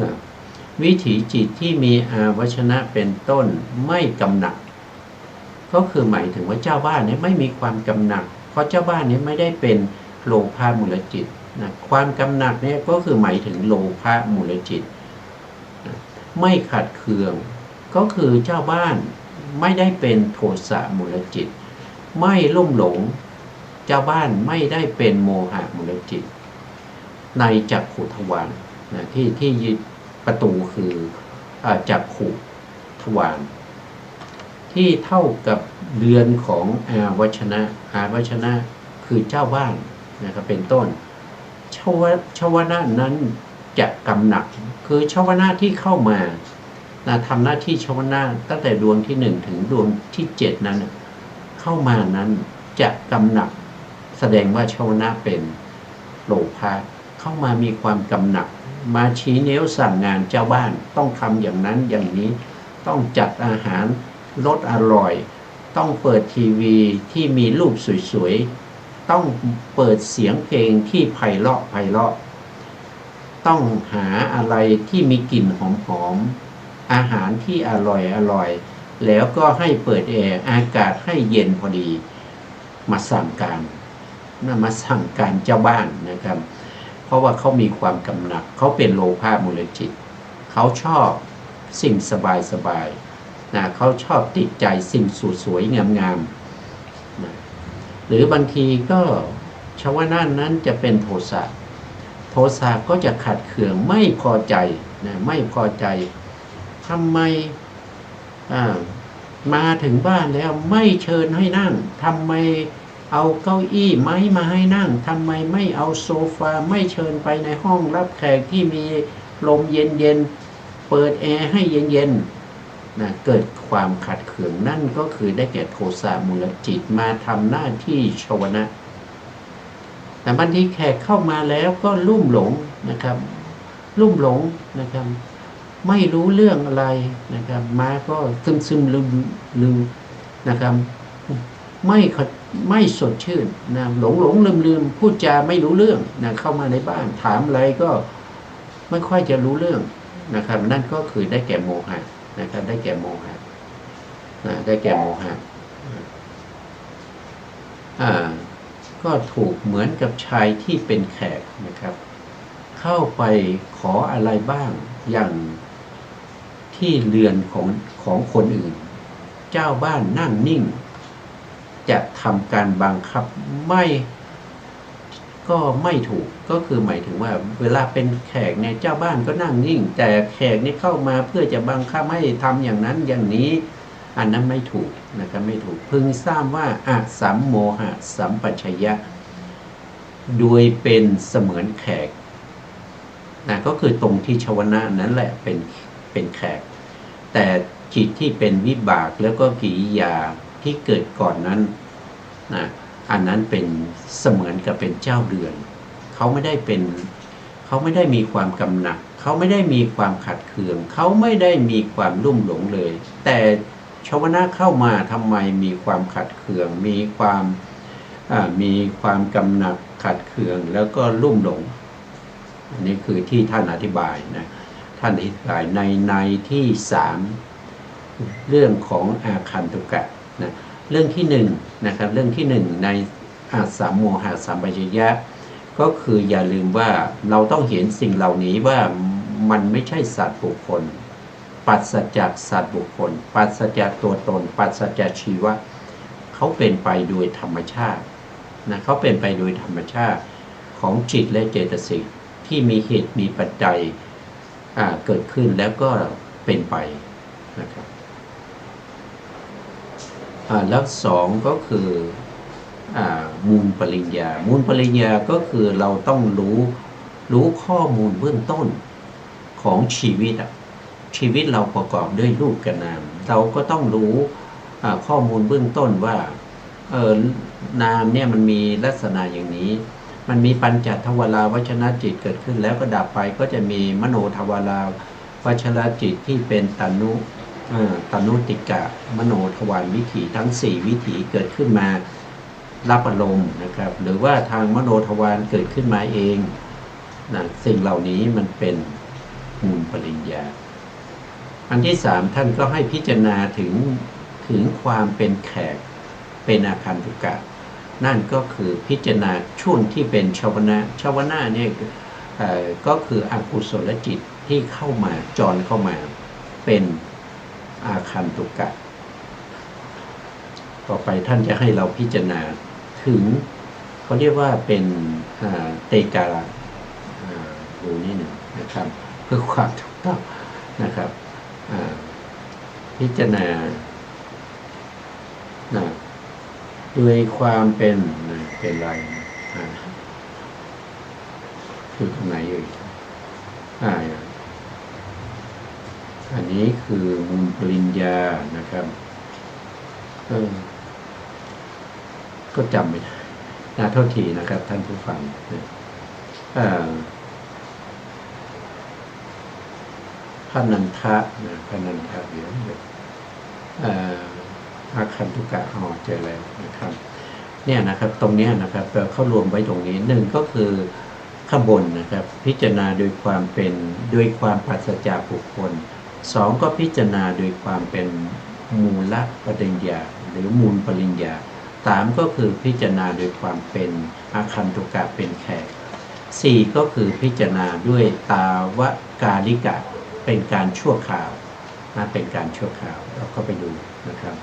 วิถีจิตที่มีอาวชนะเป็นต้นไม่กำหนัดก็คือหมายถึงว่าเจ้าบ้านนี้ไม่มีความกำหนัดเพราะเจ้าบ้านนี้ไม่ได้เป็นโลภะมูลจิต นะความกำหนัดเนี่ยก็คือหมายถึงโลภะมูลจิตนะไม่ขัดเคืองก็คือเจ้าบ้านไม่ได้เป็นโทสะมูลจิตไม่ลุ่มหลงเจ้าบ้านไม่ได้เป็นโมหะมูลจิตในจักขุทวารนะที่ยึดประตูคือจักขุทวารที่เท่ากับเรือนของอาวชนะคือเจ้าบ้านนะครับเป็นต้นชวนะนั้นจะกำหนักคือชวนะที่เข้ามาทำหน้าที่ชวนะตั้งแต่ดวงที่1ถึงดวงที่7นั้นเข้ามานั้นจะกำหนักแสดงว่าชวนะเป็นโลภะเข้ามามีความกำหนักมาชี้นิ้วสั่งงานเจ้าบ้านต้องทำอย่างนั้นอย่างนี้ต้องจัดอาหารรสอร่อยต้องเปิดทีวีที่มีรูปสวยๆต้องเปิดเสียงเพลงที่ไพเราะต้องหาอะไรที่มีกลิ่นหอมๆอาหารที่อร่อยแล้วก็ให้เปิดแอร์อากาศให้เย็นพอดีมาสั่งการเจ้าบ้านนะครับเพราะว่าเขามีความกำหนัดเขาเป็นโลภะมูลจิตเขาชอบสิ่งสบายนะเขาชอบติดใจสิ่งสวยๆงามๆนะหรือบางทีก็ชวนะนั้นจะเป็นโทสะก็จะขัดเคืองไม่พอใจนะไม่พอใจทำไมมาถึงบ้านแล้วไม่เชิญให้นั่งทำไมเอาเก้าอี้ไม้มาให้นั่งทำไมไม่เอาโซฟาไม่เชิญไปในห้องรับแขกที่มีลมเย็นๆเปิดแอร์ให้เย็นๆนะเกิดความขัดเคืองนั่นก็คือได้แก่โทสะมูลจิตมาทำหน้าที่ชวนะแต่บางทีแขกเข้ามาแล้วก็ลุ่มหลงนะครับไม่รู้เรื่องอะไรนะครับมาก็ซึมลืมนะครับไม่สดชื่นนะหลงลืมพูดจาไม่รู้เรื่องนะเข้ามาในบ้านถามอะไรก็ไม่ค่อยจะรู้เรื่องนะครับนั่นก็คือได้แก่โมหะนะครับได้แก่โมหะก็ถูกเหมือนกับชายที่เป็นแขกนะครับเข้าไปขออะไรบ้างอย่างที่เรือนของคนอื่นเจ้าบ้านนั่งนิ่งจะทำการบังคับไม่ถูกก็คือหมายถึงว่าเวลาเป็นแขกเนี่ยเจ้าบ้านก็นั่งนิ่งแต่แขกนี่เข้ามาเพื่อจะบังคับให้ทำอย่างนั้นอย่างนี้อันนั้นไม่ถูกนะครับไม่ถูกพึงทราบว่าอสัมโมหะสัมปชัญญะโดยเป็นเสมือนแขกนะก็คือตรงที่ชวนะนั้นแหละเป็นแขกแต่จิตที่เป็นวิบากแล้วก็กิริยาที่เกิดก่อนนั้นนะอันนั้นเป็นเสมือนกับเป็นเจ้าเรือนเขาไม่ได้มีความกำหนัดเขาไม่ได้มีความขัดเคืองเขาไม่ได้มีความลุ่มหลงเลยแต่ชวนะเข้ามาทำไมมีความขัดเคืองมีความกำหนัดขัดเคืองแล้วก็ลุ่มหลงอันนี้คือที่ท่านอธิบายนะท่านอธิบายในที่3เรื่องของอาคันตุกะนะเรื่องที่นะครับเรื่องที่ในอาสัมโมหะสัมปชัญญะก็คืออย่าลืมว่าเราต้องเห็นสิ่งเหล่านี้ว่ามันไม่ใช่สัตว์บุคคลปัสสจากสัตว์บุคคลปัสสจากตัวตนปัสสจากชีวะเขาเป็นไปโดยธรรมชาตินะเขาเป็นไปโดยธรรมชาติของจิตและเจตสิกที่มีเหตุมีปัจจัยเกิดขึ้นแล้วก็เป็นไปนะครับแล้ว2ก็คือมูลปริญญาก็คือเราต้องรู้ข้อมูลเบื้องต้นของชีวิตเราประกอบด้วยรูปกับนามเราก็ต้องรู้ข้อมูลเบื้องต้นว่านามเนี่ยมันมีลักษณะอย่างนี้มันมีปัญจทวาราวชนะจิตเกิดขึ้นแล้วก็ดับไปก็จะมีมโนทวาราวชนะจิตที่เป็นตนุติกะมโนทวารวิถีทั้ง4วิถีเกิดขึ้นมารับอารมณ์นะครับหรือว่าทางมโนทวารเกิดขึ้นมาเองนะสิ่งเหล่านี้มันเป็นมูลปริญญาอันที่3ท่านก็ให้พิจารณาถึงความเป็นแขกเป็นอาคันตุกะ นั่นก็คือพิจารณาช่วงที่เป็นชาวนะชาวนะเนี่ยก็คืออกุศลจิตที่เข้ามาจรเข้ามาเป็นอาคันตุกะต่อไปท่านจะให้เราพิจารณาถึงเขาเรียกว่าเป็นเตกาดูนี่หนึ่งนะครับเพื่อความถูกต้องนะครับพิจารณาด้วยความเป็นไรคือตรงไหนอยู่อันนี้คือมูลปริญญานะครับก็จำไม่ได้โทษทีนะครับท่านผู้ฟังพระนันทะพระนันทะเดี๋ยวอาคันตุกะเจอแล้วนะครับเนี่ยนะครับตรงนี้นะครับเขารวมไว้ตรงนี้หนึ่งก็คือข้างบนนะครับพิจารณาโดยความเป็นโดยความปราศจากบุคคลสองก็พิจารณาโดยความเป็นมูลปริญญาหรือมูลปริญญาสามก็คือพิจารณาโดยความเป็นอาคันตุกะเป็นแขกสี่ก็คือพิจารณาด้วยตาวกาลิกะเป็นการชั่วคราวเป็นการชั่วคราวเราก็ไปดูนะครับ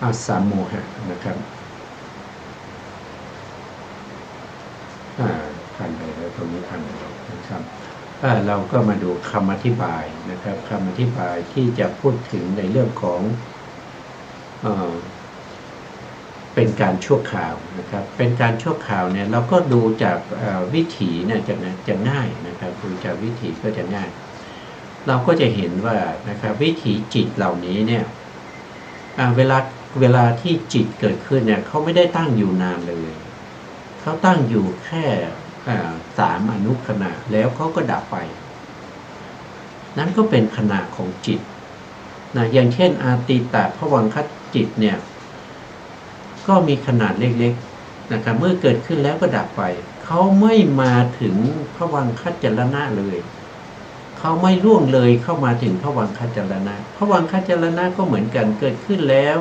อาสัมโมหะนะครับผ่านไปแล้วตรงนี้ผ่านไปแล้วนะครับเราก็มาดูคำอธิบายนะครับคำอธิบายที่จะพูดถึงในเรื่องของเป็นการชั่วคราวนะครับเป็นการชั่วคราวเนี่ยเราก็ดูจากวิถีเนี่ยจะง่ายนะครับดูจากวิถีก็จะง่ายเราก็จะเห็นว่านะครับวิถีจิตเหล่านี้เนี่ยเวลาที่จิตเกิดขึ้นเนี่ยเขาไม่ได้ตั้งอยู่นานเลยเขาตั้งอยู่แค่3 อนุขณะแล้วเขาก็ดับไปนั้นก็เป็นขณะของจิตอย่างเช่นอาติตะภวังคจิตเนี่ยก็มีขนาดเล็กๆนะครับเมื่อเกิดขึ้นแล้วก็ดับไปเขาไม่มาถึงภวังคจรณะเลยเขาไม่ล่วงเลยเข้ามาถึงภวังคจรณะภวังคจรณะก็เหมือนกันเกิดขึ้นแล้ว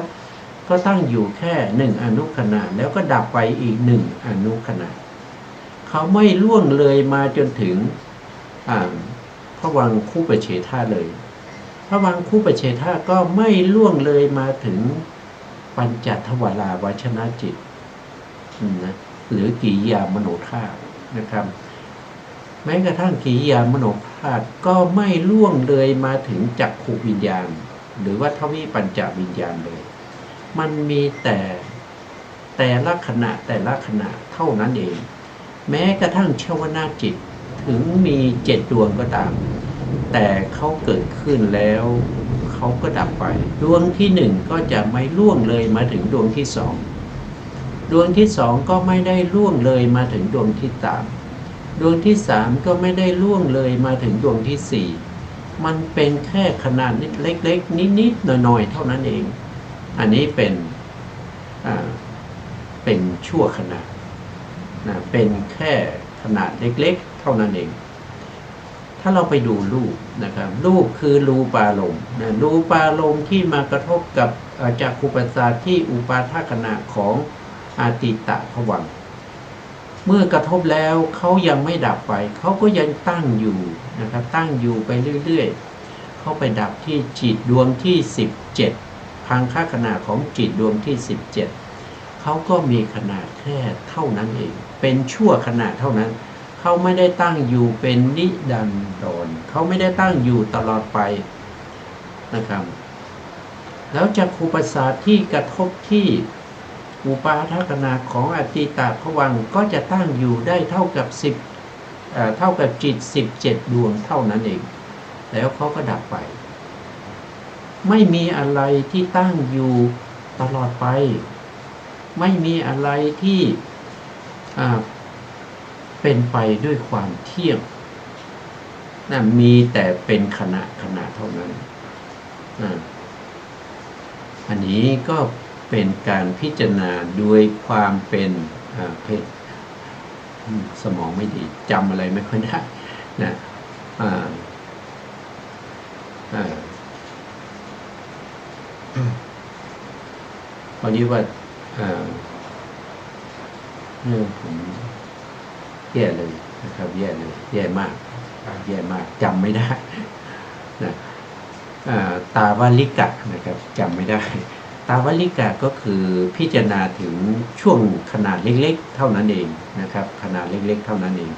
ก็ตั้งอยู่แค่1 อนุขณะแล้วก็ดับไปอีก1 อนุขณะเขาไม่ล่วงเลยมาจนถึงภวังคูปเฉทะเลยภวังคูปเฉทะก็ไม่ล่วงเลยมาถึงปัญจทวาราวชนะจิตนะหรือกิริยามโนธาตุนะครับแม้กระทั่งกิริยามโนธาตุก็ไม่ล่วงเลยมาถึงจักขุวิญญาณหรือว่าทวิปัญจวิญญาณเลยมันมีแต่ละขณะเท่านั้นเองแม้กระทั่งชวนาจิตถึงมี7 ดวงก็ตามแต่เขาเกิดขึ้นแล้วเขาก็ดับไปดวงที่1ก็จะไม่ล่วงเลยมาถึงดวงที่2ดวงที่2ก็ไม่ได้ล่วงเลยมาถึงดวงที่3ดวงที่3ก็ไม่ได้ล่วงเลยมาถึงดวงที่4มันเป็นแค่ขนาดนิดเล็กๆนิดๆหน่อยๆเท่านั้นเองอันนี้เป็นชั่วขณะเป็นแค่ขนาดเล็กๆเท่านั้นเองถ้าเราไปดูรูปนะครับรูปคือรูปารมณ์รูปารมณ์ที่มากระทบกับจักขุประสาทที่อุปาทขณะของอาติตะภวังค์เมื่อกระทบแล้วเขายังไม่ดับไปเขาก็ยังตั้งอยู่นะครับตั้งอยู่ไปเรื่อยๆเขาไปดับที่จิตดวงที่17พังคขณะของจิตดวงที่17เขาก็มีขนาดแค่เท่านั้นเองเป็นชั่วขณะเท่านั้นเขาไม่ได้ตั้งอยู่เป็นนิดันดรเขาไม่ได้ตั้งอยู่ตลอดไปนะครับแล้วจักขุประสาทที่กระทบที่อุปาทขณะของอติตะภวังค์ก็จะตั้งอยู่ได้เท่ากับจิต17 ดวงเท่านั้นเองแล้วเขาก็ดับไปไม่มีอะไรที่ตั้งอยู่ตลอดไปไม่มีอะไรที่เป็นไปด้วยความเที่ยงมีแต่เป็นขณะเท่านั้นอันนี้ก็เป็นการพิจารณาด้วยความเป็นสมองไม่ดีจำอะไรไม่ค่อยได้นะ อ่าตอนนี้ว่าผมแย่เลยนะครับแย่เลยแย่มากแย่มากจำไม่ได้นะตาวลิกะนะครับจำไม่ได้ตาวลิกะก็คือพิจารณาถึงช่วงขนาดเล็กๆเท่านั้นเองนะครับขนาดเล็กๆเท่านั้นเอง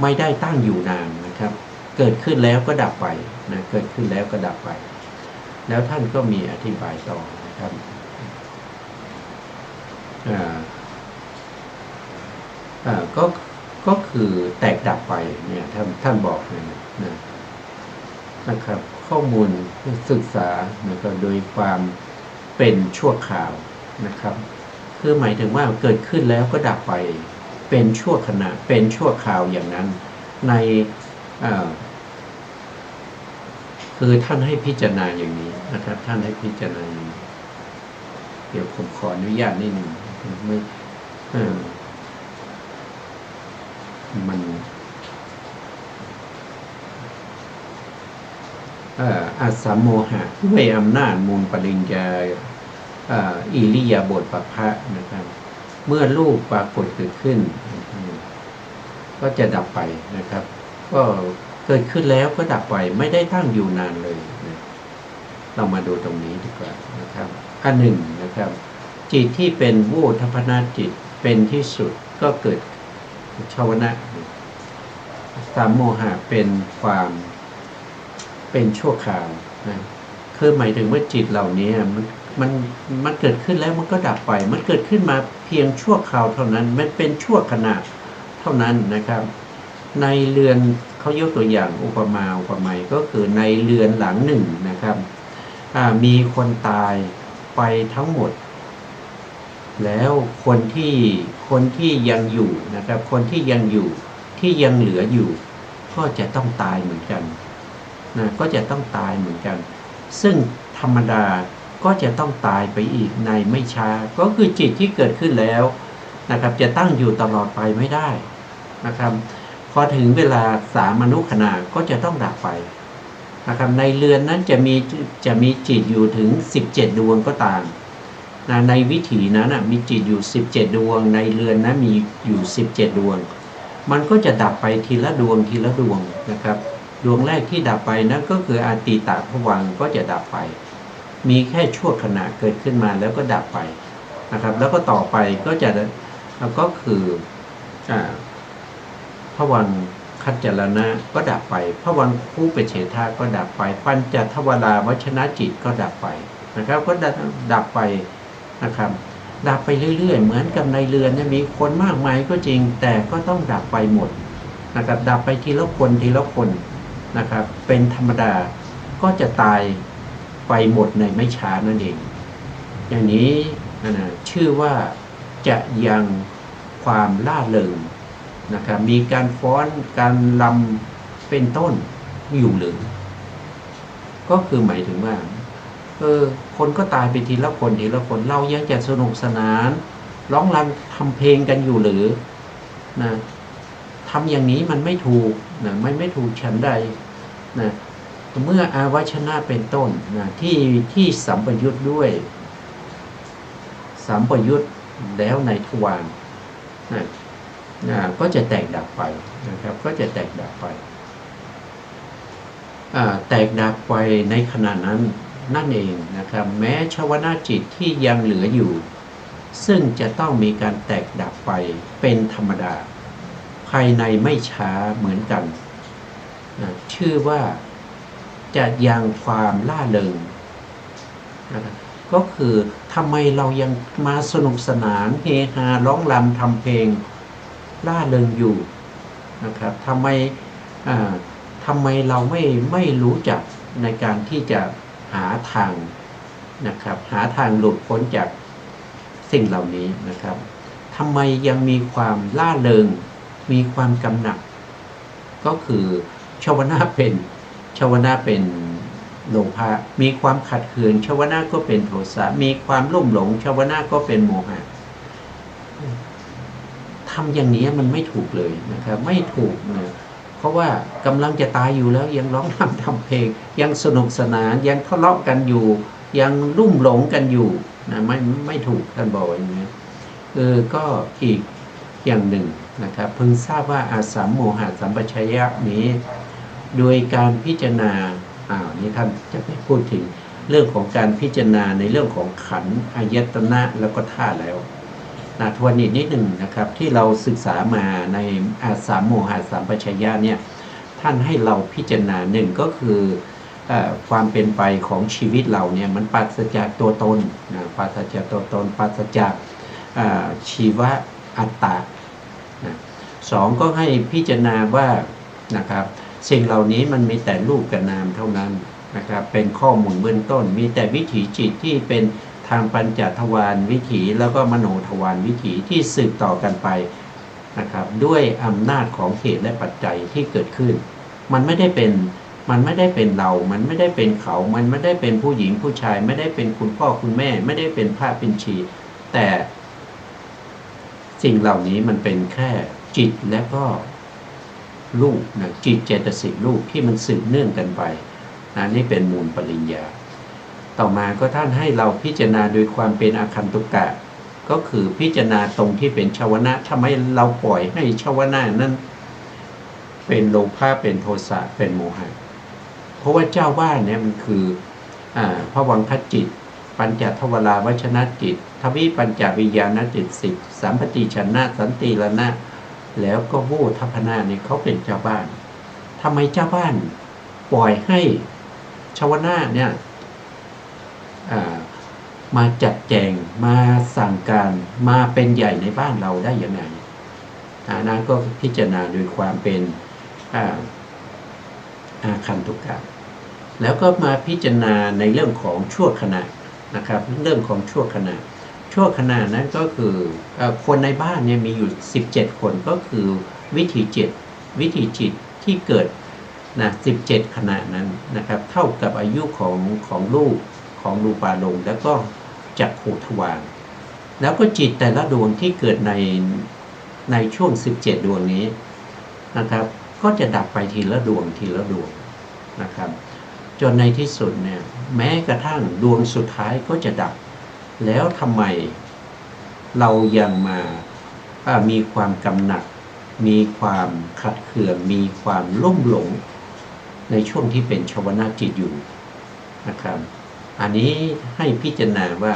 ไม่ได้ตั้งอยู่นานนะครับเกิดขึ้นแล้วก็ดับไปนะเกิดขึ้นแล้วก็ดับไปแล้วท่านก็มีอธิบายต่อนะครับก็คือแตกดับไปเนี่ยท่านบอกนะครับข้อมูลศึกษานะครับโดยความเป็นชั่วคราวนะครับคือหมายถึงว่าเกิดขึ้นแล้วก็ดับไปเป็นชั่วขณะเป็นชั่วคราวอย่างนั้นในคือท่านให้พิจารณาอย่างนี้นะครับท่านให้พิจารณาอย่างนี้เดี๋ยวผมขออนุญาตนิดนึงไม่มันอัสสัมโมหะด้วยอำนาจมูลปริญญาอิริยาบถปัปพะนะครับเมื่อรูปปรากฏเกิดขึ้นก็จะดับไปนะครับก็เกิดขึ้นแล้วก็ดับไปไม่ได้ตั้งอยู่นานเลยนะเรามาดูตรงนี้ดีกว่านะครับอันหนึ่งนะครับจิตที่เป็นวูทัพพนาจิตเป็นที่สุดก็เกิดชาวนะสัมโมหะเป็นความเป็นชั่วคราวนะคือหมายถึงว่าจิตเหล่านี้มันเกิดขึ้นแล้วมันก็ดับไปมันเกิดขึ้นมาเพียงชั่วคราวเท่านั้นมันเป็นชั่วขณะเท่านั้นนะครับในเรือนเขายกตัวอย่างอุปไมยก็คือในเรือนหลังหนึ่งนะครับมีคนตายไปทั้งหมดแล้วคนที่ยังอยู่นะครับคนที่ยังอยู่ที่ยังเหลืออยู่ก็จะต้องตายเหมือนกันนะก็จะต้องตายเหมือนกันซึ่งธรรมดาก็จะต้องตายไปอีกในไม่ช้าก็คือจิตที่เกิดขึ้นแล้วนะครับจะตั้งอยู่ตลอดไปไม่ได้นะครับพอถึงเวลา3 อนุขณะก็จะต้องดับไปนะครับในเรือนนั้นจะมีจิตอยู่ถึง17 ดวงก็ตามนะในวิถีนั้นมีจิตอยู่17 ดวงในเรือนนั้นมีอยู่17 ดวงมันก็จะดับไปทีละดวงทีละดวงนะครับดวงแรกที่ดับไปนั่นก็คืออาตีตภวังค์ก็จะดับไปมีแค่ชั่วขณะเกิดขึ้นมาแล้วก็ดับไปนะครับแล้วก็ต่อไปก็คือภวังคัจจรณะก็ดับไปภวังคูปเฉทะก็ดับไปปัญจทวาราวชนะจิตก็ดับไปนะครับก็ดับไปนะครับดับไปเรื่อยๆเหมือนกับในเรือนมีคนมากมายก็จริงแต่ก็ต้องดับไปหมดนะครับดับไปทีละคนทีละคนนะครับเป็นธรรมดาก็จะตายไปหมดในไม่ช้านั่นเองอย่างนี้ชื่อว่าจะยังความล่าเริงนะครับมีการฟ้อนการลำเป็นต้นอยู่หรือก็คือหมายถึงว่าคนก็ตายไปทีละคนทีละคนเรายังจะสนุกสนานร้องรำทำเพลงกันอยู่หรือนะทำอย่างนี้มันไม่ถูกนะไม่ถูกฉันใดนะเมื่ออาวชนะเป็นต้นนะที่สัมปยุทธ์ด้วยสัมปยุทธ์แล้วในทวารก็จะแตกดับไปนะครับก็จะแตกดับไปแตกดับไปในขณะนั้นนั่นเองนะครับแม้ชวนาจิตที่ยังเหลืออยู่ซึ่งจะต้องมีการแตกดับไปเป็นธรรมดาภายในไม่ช้าเหมือนกันชื่อว่าจะยังความล่าเริงนะครับก็คือทำไมเรายังมาสนุกสนานเฮฮาร้องรำทำเพลงล่าเริงอยู่นะครับทำไมเราไม่รู้จักในการที่จะหาทางนะครับหาทางหลุดพ้นจากสิ่งเหล่านี้นะครับทำไมยังมีความล่าเริงมีความกำหนัดก็คือชวนะเป็นโลภะมีความขัดเคืองชวนะก็เป็นโทสะมีความลุ่มหลงชวนะก็เป็นโมหะทำอย่างนี้มันไม่ถูกเลยนะครับไม่ถูกนะ เพราะว่ากำลังจะตายอยู่แล้วยังร้องรำทำเพลงยังสนุกสนานยังทะเลาะกันอยู่ยังลุ่มหลงกันอยู่นะไม่ถูกท่านบอกอย่างนี้ก็อีกอย่างหนึ่งนะครับเพิ่งทราบว่าอาสัมโมหะสัมปชัญญะนี้โดยการพิจารณานี่ท่านจะไปพูดถึงเรื่องของการพิจารณาในเรื่องของขันธ์อายตนะแล้วก็ธาตุแล้วทวนอีกนิดหนึ่งนะครับที่เราศึกษามาในอาสัมโมหะสัมปชัญญะเนี่ยท่านให้เราพิจารณาหนึ่งก็คือความเป็นไปของชีวิตเราเนี่ยมันปราศจากตัวตนปราศจากตัวตนปราศจากชีวะอัตตาสองก็ให้พิจารณาว่านะครับสิ่งเหล่านี้มันมีแต่รูปกับนามเท่านั้นนะครับเป็นข้อมูลเบื้องต้นมีแต่วิถีจิตที่เป็นทางปัญจทวารวิถีแล้วก็มโนทวารวิถีที่สืบต่อกันไปนะครับด้วยอำนาจของเหตุและปัจจัยที่เกิดขึ้นมันไม่ได้เป็นเรามันไม่ได้เป็นเขามันไม่ได้เป็นผู้หญิงผู้ชายไม่ได้เป็นคุณพ่อคุณแม่ไม่ได้เป็นพระเป็นชีแต่สิ่งเหล่านี้มันเป็นแค่จิตและก็รูปนะจิตเจตสิกรูปที่มันสืบเนื่องกันไปนี่เป็นมูลปริญญาต่อมาก็ท่านให้เราพิจารณาโดยความเป็นอาคันตุกะก็คือพิจารณาตรงที่เป็นชวนะทำไมเราปล่อยให้ชวนะนั้นเป็นโลภะเป็นโทสะเป็นโมหะเพราะว่าเจ้าบ้านเนี่ยมันคือภวังคจิตปัญจทวาราวชนะจิตทวิปัญจวิญญาณจิต10สัมปติชนะสันติรณะแล้วก็โวทัพพนาเนี่ยเขาเป็นเจ้าบ้านทำไมเจ้าบ้านปล่อยให้ชวนะเนี่ยมาจัดแจงมาสั่งการมาเป็นใหญ่ในบ้านเราได้ยังไงนั้นก็พิจารณาโดยความเป็นอาคันตุกะแล้วก็มาพิจารณาในเรื่องของชั่วขณะนะครับเรื่องของชั่วขณะนั้นก็คือคนในบ้านเนี่ยมีอยู่17คนก็คือวิถีจิตที่เกิดนะ17ขณะนั้นนะครับเท่ากับอายุของลูกของรูปารมณ์แล้วก็จักขุทวารแล้วก็จิตแต่ละดวงที่เกิดในช่วง17ดวงนี้นะครับก็จะดับไปทีละดวงนะครับจนในที่สุดเนี่ยแม้กระทั่งดวงสุดท้ายก็จะดับแล้วทำไมเรายังมามีความกำหนัดมีความขัดเคืองมีความลุ่มหลงในช่วงที่เป็นชวนาจิตอยู่นะครับอันนี้ให้พิจารณาว่า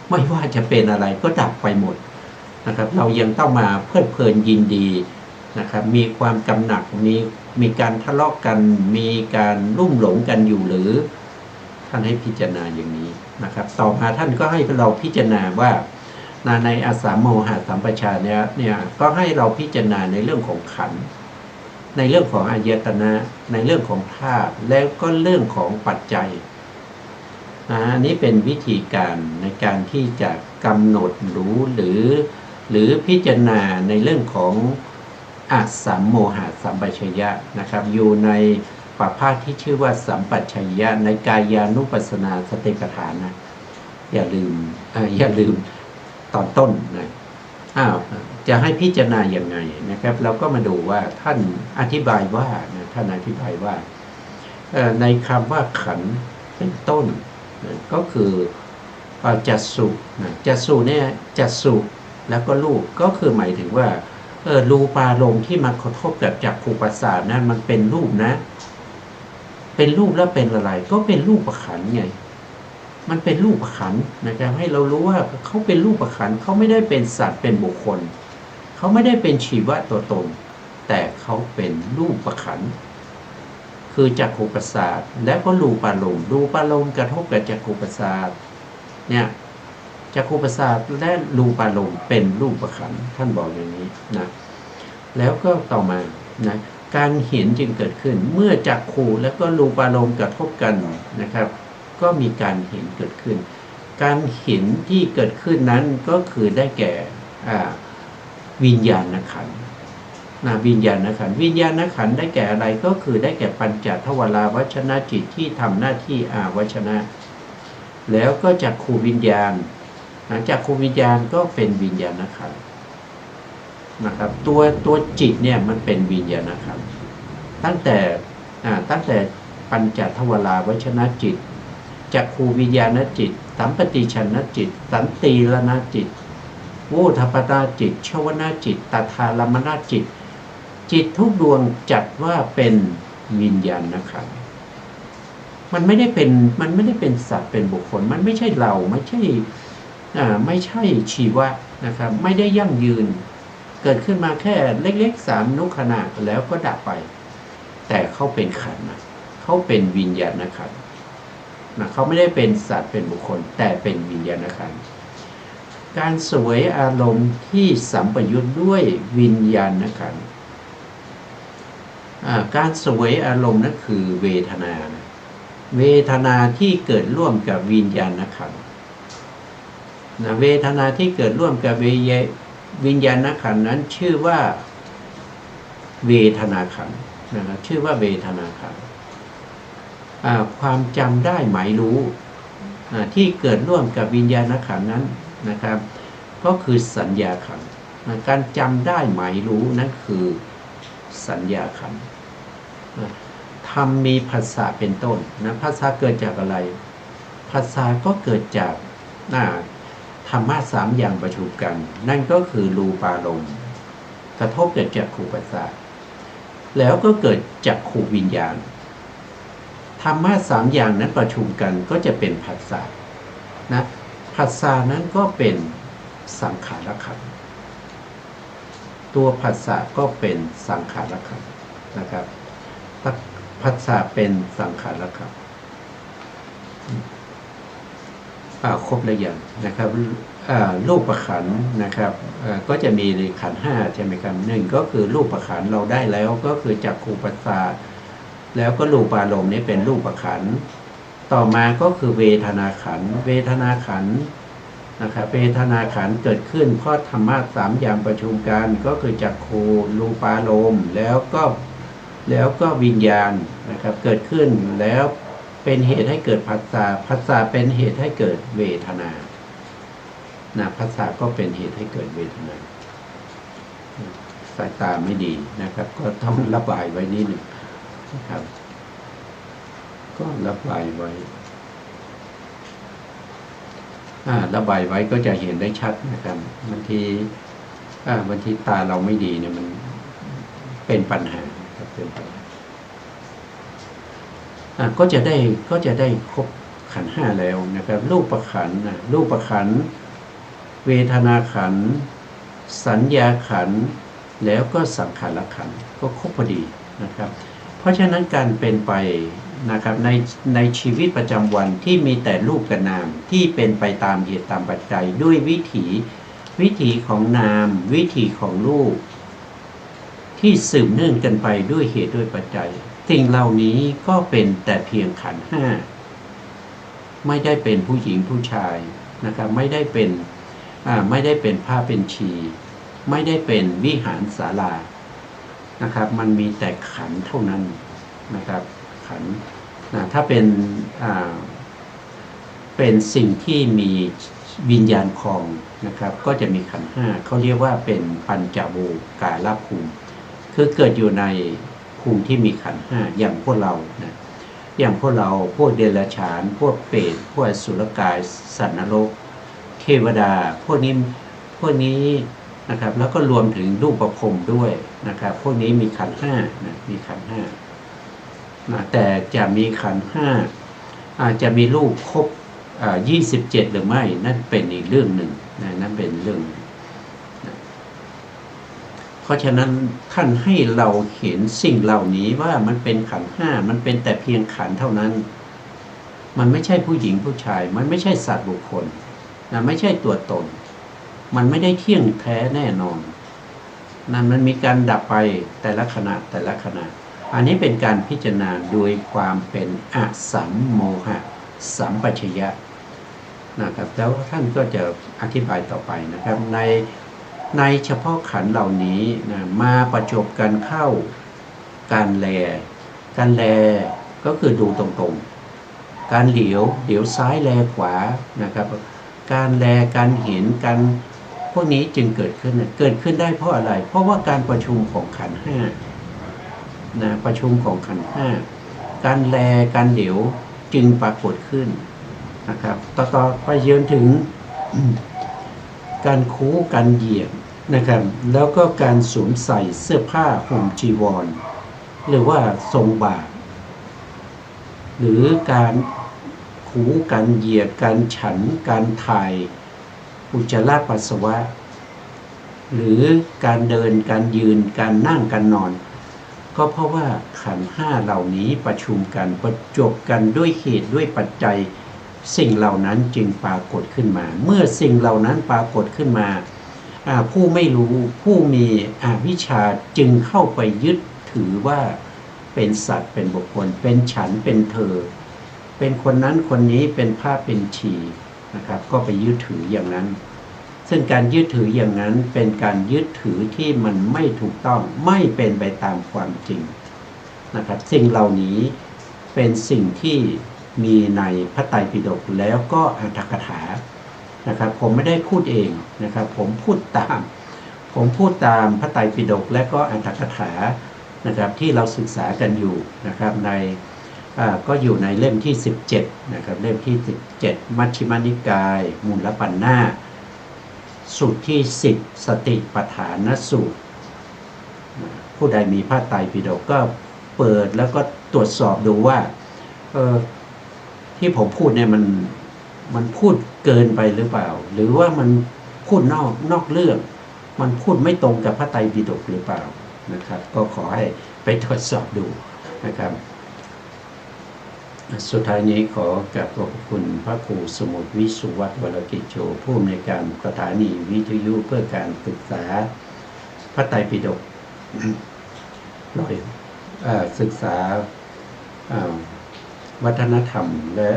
ไม่ว่าจะเป็นอะไรก็ดับไปหมดนะครับเรายังต้องมาเพลิดเพลินยินดีนะครับมีความกำหนัดมีการทะเลาะกันมีการลุ่มหลงกันอยู่หรือท่านให้พิจารณาอย่างนี้นะครับต่อมาท่านก็ให้เราพิจารณาว่าในอาสัมโมหะสัมปชัญญะเนี่ยก็ให้เราพิจารณาในเรื่องของขันธ์ในเรื่องของอายตนะในเรื่องของธาตุแล้วก็เรื่องของปัจจัยอันนี้เป็นวิธีการในการที่จะกำหนดรู้หรือพิจารณาในเรื่องของอาสัมโมหะสัมปชัญญะนะครับอยู่ในปภาคที่ชื่อว่าสัมปชัญญะในกายานุปัสสนาสติปัฏฐานนะอย่าลืมตอนต้นนะจะให้พิจารณาอย่างไงนะครับเราก็มาดูว่าท่านอธิบายว่าในคำว่าขันธ์เป็นต้นก็คือจัสสุเนี่ยจัสสุแล้วก็รูปก็คือหมายถึงว่ารูปารมณ์ที่มากระทบกับจักขุประสาทนั้นมันเป็นรูปนะเป็นรูปแล้วเป็นอะไรก็เป็นรูปขันธ์ไงมันเป็นรูปขันธ์นะครับให้เรารู้ว่าเขาเป็นรูปขันธ์เขาไม่ได้เป็นสัตว์เป็นบุคคลเขาไม่ได้เป็นชีวะตัวตนแต่เขาเป็นรูปขันธ์คือจักขุประสาทและก็รูปารมณ์กระทบกับจักขุประสาทเนี่ยจักขุประสาทและรูปารมณ์เป็นรูปขันธ์ท่านบอกอย่างนี้นะแล้วก็ต่อมานะการเห็นจึงเกิดขึ้นเมื่อจักขุและก็รูปารมณ์กระทบกันนะครับก็มีการเห็นเกิดขึ้นการเห็นที่เกิดขึ้นนั้นก็คือได้แก่วิญญาณขันธ์วิญญาณขันธ์ได้แก่อะไรก็คือได้แก่ปัญจทวาราวชนะจิตที่ทำหน้าที่อาวชนะแล้วก็จักขุวิญญาณจักขุวิญญาณก็เป็นวิญญาณขันธ์นะครับตัวจิตเนี่ยมันเป็นวิญญาณขันธ์ ตั้งแต่ปัญจทวาราวชนะจิตจักขูวิญญาณจิตสัมปติชนจิตสันติรณจิตโวทัปนาจิตชวนาจิตตถารมนาจิตจิตทุกดวงจัดว่าเป็นวิญญาณขันธ์มันไม่ได้เป็นสัตว์เป็นบุคคลมันไม่ใช่เราไม่ใช่ชีวะนะครับไม่ได้ยั่งยืนเกิดขึ้นมาแค่เล็กๆ3 นุขณะแล้วก็ดับไปแต่เขาเป็นขันธ์นะเขาเป็นวิญญาณขันธ์นะเขาไม่ได้เป็นสัตว์เป็นบุคคลแต่เป็นวิญญาณขันธ์การเสวยอารมณ์ที่สัมปยุทธ์ด้วยวิญญาณขันธ์การเสวยอารมณ์นั่นคือเวทนานะเวทนาที่เกิดร่วมกับวิญญาณขันธ์นะเวทนาที่เกิดร่วมกับวิญญาณขันธ์นั้นชื่อว่าเวทนาขันธ์นะครับชื่อว่าเวทนาขันธ์ความจำได้หมายรู้ที่เกิดร่วมกับวิญญาณขันธ์นั้นนะครับก็คือสัญญาขันธ์การจำได้หมายรู้นั่นคือสัญญาขันธ์ธรรมมีภาษาเป็นต้นนะภาษาเกิดจากอะไรภาษาก็เกิดจากธรรมะ3 อย่างประชุมกันนั่นก็คือรูปารมณ์กระทบกับจักขุประสาทแล้วก็เกิดจักขุวิญญาณธรรมะ3 อย่างนั้นประชุมกันก็จะเป็นผัสสะนะผัสสะนั้นก็เป็นสังขารขันธ์ตัวผัสสะก็เป็นสังขารขันธ์นะครับผัสสะเป็นสังขารขันธ์ครบแล้วยังนะครับรูปขันธ์นะครับก็จะมีขันธ์5ใช่ไหมครับ1ก็คือรูปขันธ์เราได้แล้วก็คือจักขุประสาทแล้วก็รูปารมณ์นี้เป็นรูปขันธ์ต่อมาก็คือเวทนาขันธ์เวทนาขันธ์นะครับเวทนาขันธ์เกิดขึ้นเพราะธรรมะ3 อย่างประชุมกันก็คือจักขุรูปารมณ์แล้วก็วิญญาณนะครับเกิดขึ้นแล้วเป็นเหตุให้เกิดผัสสะเป็นเหตุให้เกิดเวทนานะผัสสะก็เป็นเหตุให้เกิดเวทนาสายตาไม่ดีนะครับก็ต้องระบายไว้นิดหนึ่งนะครับก็ระบายไว้ระบายไว้ก็จะเห็นได้ชัดนะครับบางทีตาเราไม่ดีเนี่ยมันเป็นปัญหาครับเป็นปัญหาก็จะได้ครบขันธ์ 5แล้วนะครับรูปขันธ์รูปขันธ์เวทนาขันธ์สัญญาขันธ์แล้วก็สังขารขันธ์ก็ครบพอดีนะครับเพราะฉะนั้นการเป็นไปนะครับในชีวิตประจำวันที่มีแต่รูปกับนามที่เป็นไปตามเหตุตามปัจจัยด้วยวิถีของนามวิถีของรูปที่สืบเนื่องกันไปด้วยเหตุด้วยปัจจัยสิ่งเหล่านี้ก็เป็นแต่เพียงขันธ์ 5ไม่ได้เป็นผู้หญิงผู้ชายนะครับไม่ได้เป็นผ้าเป็นชีไม่ได้เป็นวิหารศาลานะครับมันมีแต่ขันธ์เท่านั้นนะครับขันธ์ถ้าเป็นสิ่งที่มีวิญญาณครองนะครับก็จะมีขันธ์ 5เขาเรียกว่าเป็นปัญจโวการภูมิคือเกิดอยู่ในภูมิที่มีขันธ์ 5อย่างพวกเรานะอย่างพวกเราพวกเดรัจฉานพวกเปรตพวกอสุรกายสัตว์นรกเทวดาพวกนี้นะครับแล้วก็รวมถึงรูปภพด้วยนะครับพวกนี้มีขันธ์ 5นะมีขันธ์ 5นะแต่จะมีขันธ์ 5อาจจะมีรูปครบ27หรือไม่นั่นเป็นอีกเรื่องหนึ่งนะนั่นเป็นเรื่องนะเพราะฉะนั้นท่านให้เราเห็นสิ่งเหล่านี้ว่ามันเป็นขันธ์ 5มันเป็นแต่เพียงขันธ์เท่านั้นมันไม่ใช่ผู้หญิงผู้ชายมันไม่ใช่สัตว์บุคคลนะไม่ใช่ตัวตนมันไม่ได้เที่ยงแท้แน่นอนนั่นมันมีการดับไปแต่ละขณะอันนี้เป็นการพิจารณาโดยความเป็นอสัมโมหะสัมปชัญญะนะครับแล้วท่านก็จะอธิบายต่อไปนะครับในเฉพาะขันธ์เหล่านี้นะมาประจบกันเข้าการแลก็คือดูตรงๆการเหลียวซ้ายแลขวานะครับการแลการเห็นการพวกนี้จึงเกิดขึ้นได้เพราะอะไรเพราะว่าการประชุมของขันธ์ 5 นะประชุมของขันธ์ห้าการแลการเหลวจึงปรากฏขึ้นนะครับต่อไปเยือนถึง การคู้การเหยียดนะครับแล้วก็การสวมใส่เสื้อผ้าห่มจีวรหรือว่าทรงบาทหรือการคู้การเหยียดการฉันการถ่ายอุจจาระปัสสาวะหรือการเดินการยืนการนั่งการนอนก็เพราะว่าขันธ์ห้าเหล่านี้ประชุมกันประจบกันด้วยเหตุด้วยปัจจัยสิ่งเหล่านั้นจึงปรากฏขึ้นมาเมื่อสิ่งเหล่านั้นปรากฏขึ้นมาผู้ไม่รู้ผู้มีอวิชชาจึงเข้าไปยึดถือว่าเป็นสัตว์เป็นบุคคลเป็นฉันเป็นเธอเป็นคนนั้นคนนี้เป็นผ้าเป็นชีนะครับก็ไปยึดถืออย่างนั้นซึ่งการยึดถืออย่างนั้นเป็นการยึดถือที่มันไม่ถูกต้องไม่เป็นไปตามความจริงนะครับสิ่งเหล่านี้เป็นสิ่งที่มีในพระไตรปิฎกแล้วก็อรรถกถานะครับผมไม่ได้พูดเองนะครับผมพูดตามพระไตรปิฎกและก็อรรถกถานะครับที่เราศึกษากันอยู่นะครับในก็อยู่ในเล่มที่17นะครับเล่มที่17มัชฌิมานิกายมูลปัณณาสูตรที่10สติปัฏฐานสูตรผู้ใดมีพระไตรปิฎกก็เปิดแล้วก็ตรวจสอบดูว่าที่ผมพูดเนี่ยมันพูดเกินไปหรือเปล่าหรือว่ามันพูดนอกเรื่องมันพูดไม่ตรงกับพระไตรปิฎกหรือเปล่านะครับก็ขอให้ไปตรวจสอบดูนะครับสุดท้ายนี้ขอกราบขอบคุณพระครูสมุทรวิสุวัฒน์วรกิจโชผู้อำนวยการสถานีวิทยุเพื่อการศึกษาพระไตรปิฎกโดยศึกษาวัฒนธรรมและ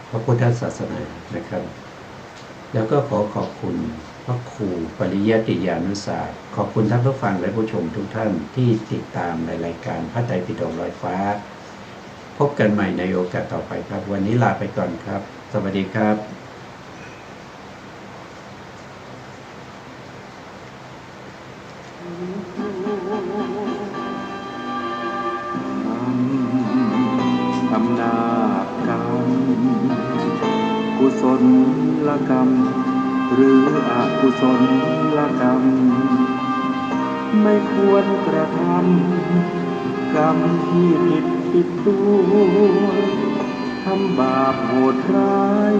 พระพุทธศาสนานะครับแล้วก็ขอบคุณพระครูปริยัติยานุศาสตร์ขอบคุณท่านผู้ฟังและผู้ชมทุกท่านที่ติดตามในรายการพระไตรปิฎกลอยฟ้าพบกันใหม่ในโอกาสต่อไปครับวันนี้ลาไปก่อนครับสวัสดีครับอำนาจกรรมกุศลกรรมหรืออกุศลกรรมไม่ควรกระทำกรรมที่ผิดตัวทำบาปโหดร้าย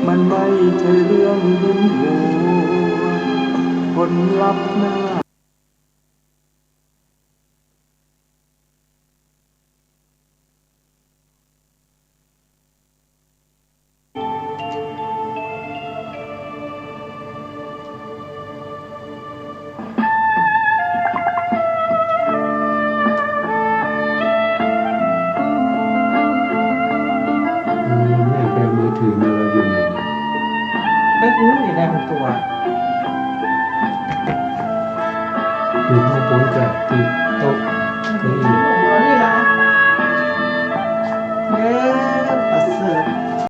มันไม่ใช่เรื่องยิ้มโหดผลลัพธ์หน้าคือข้างบนกับที่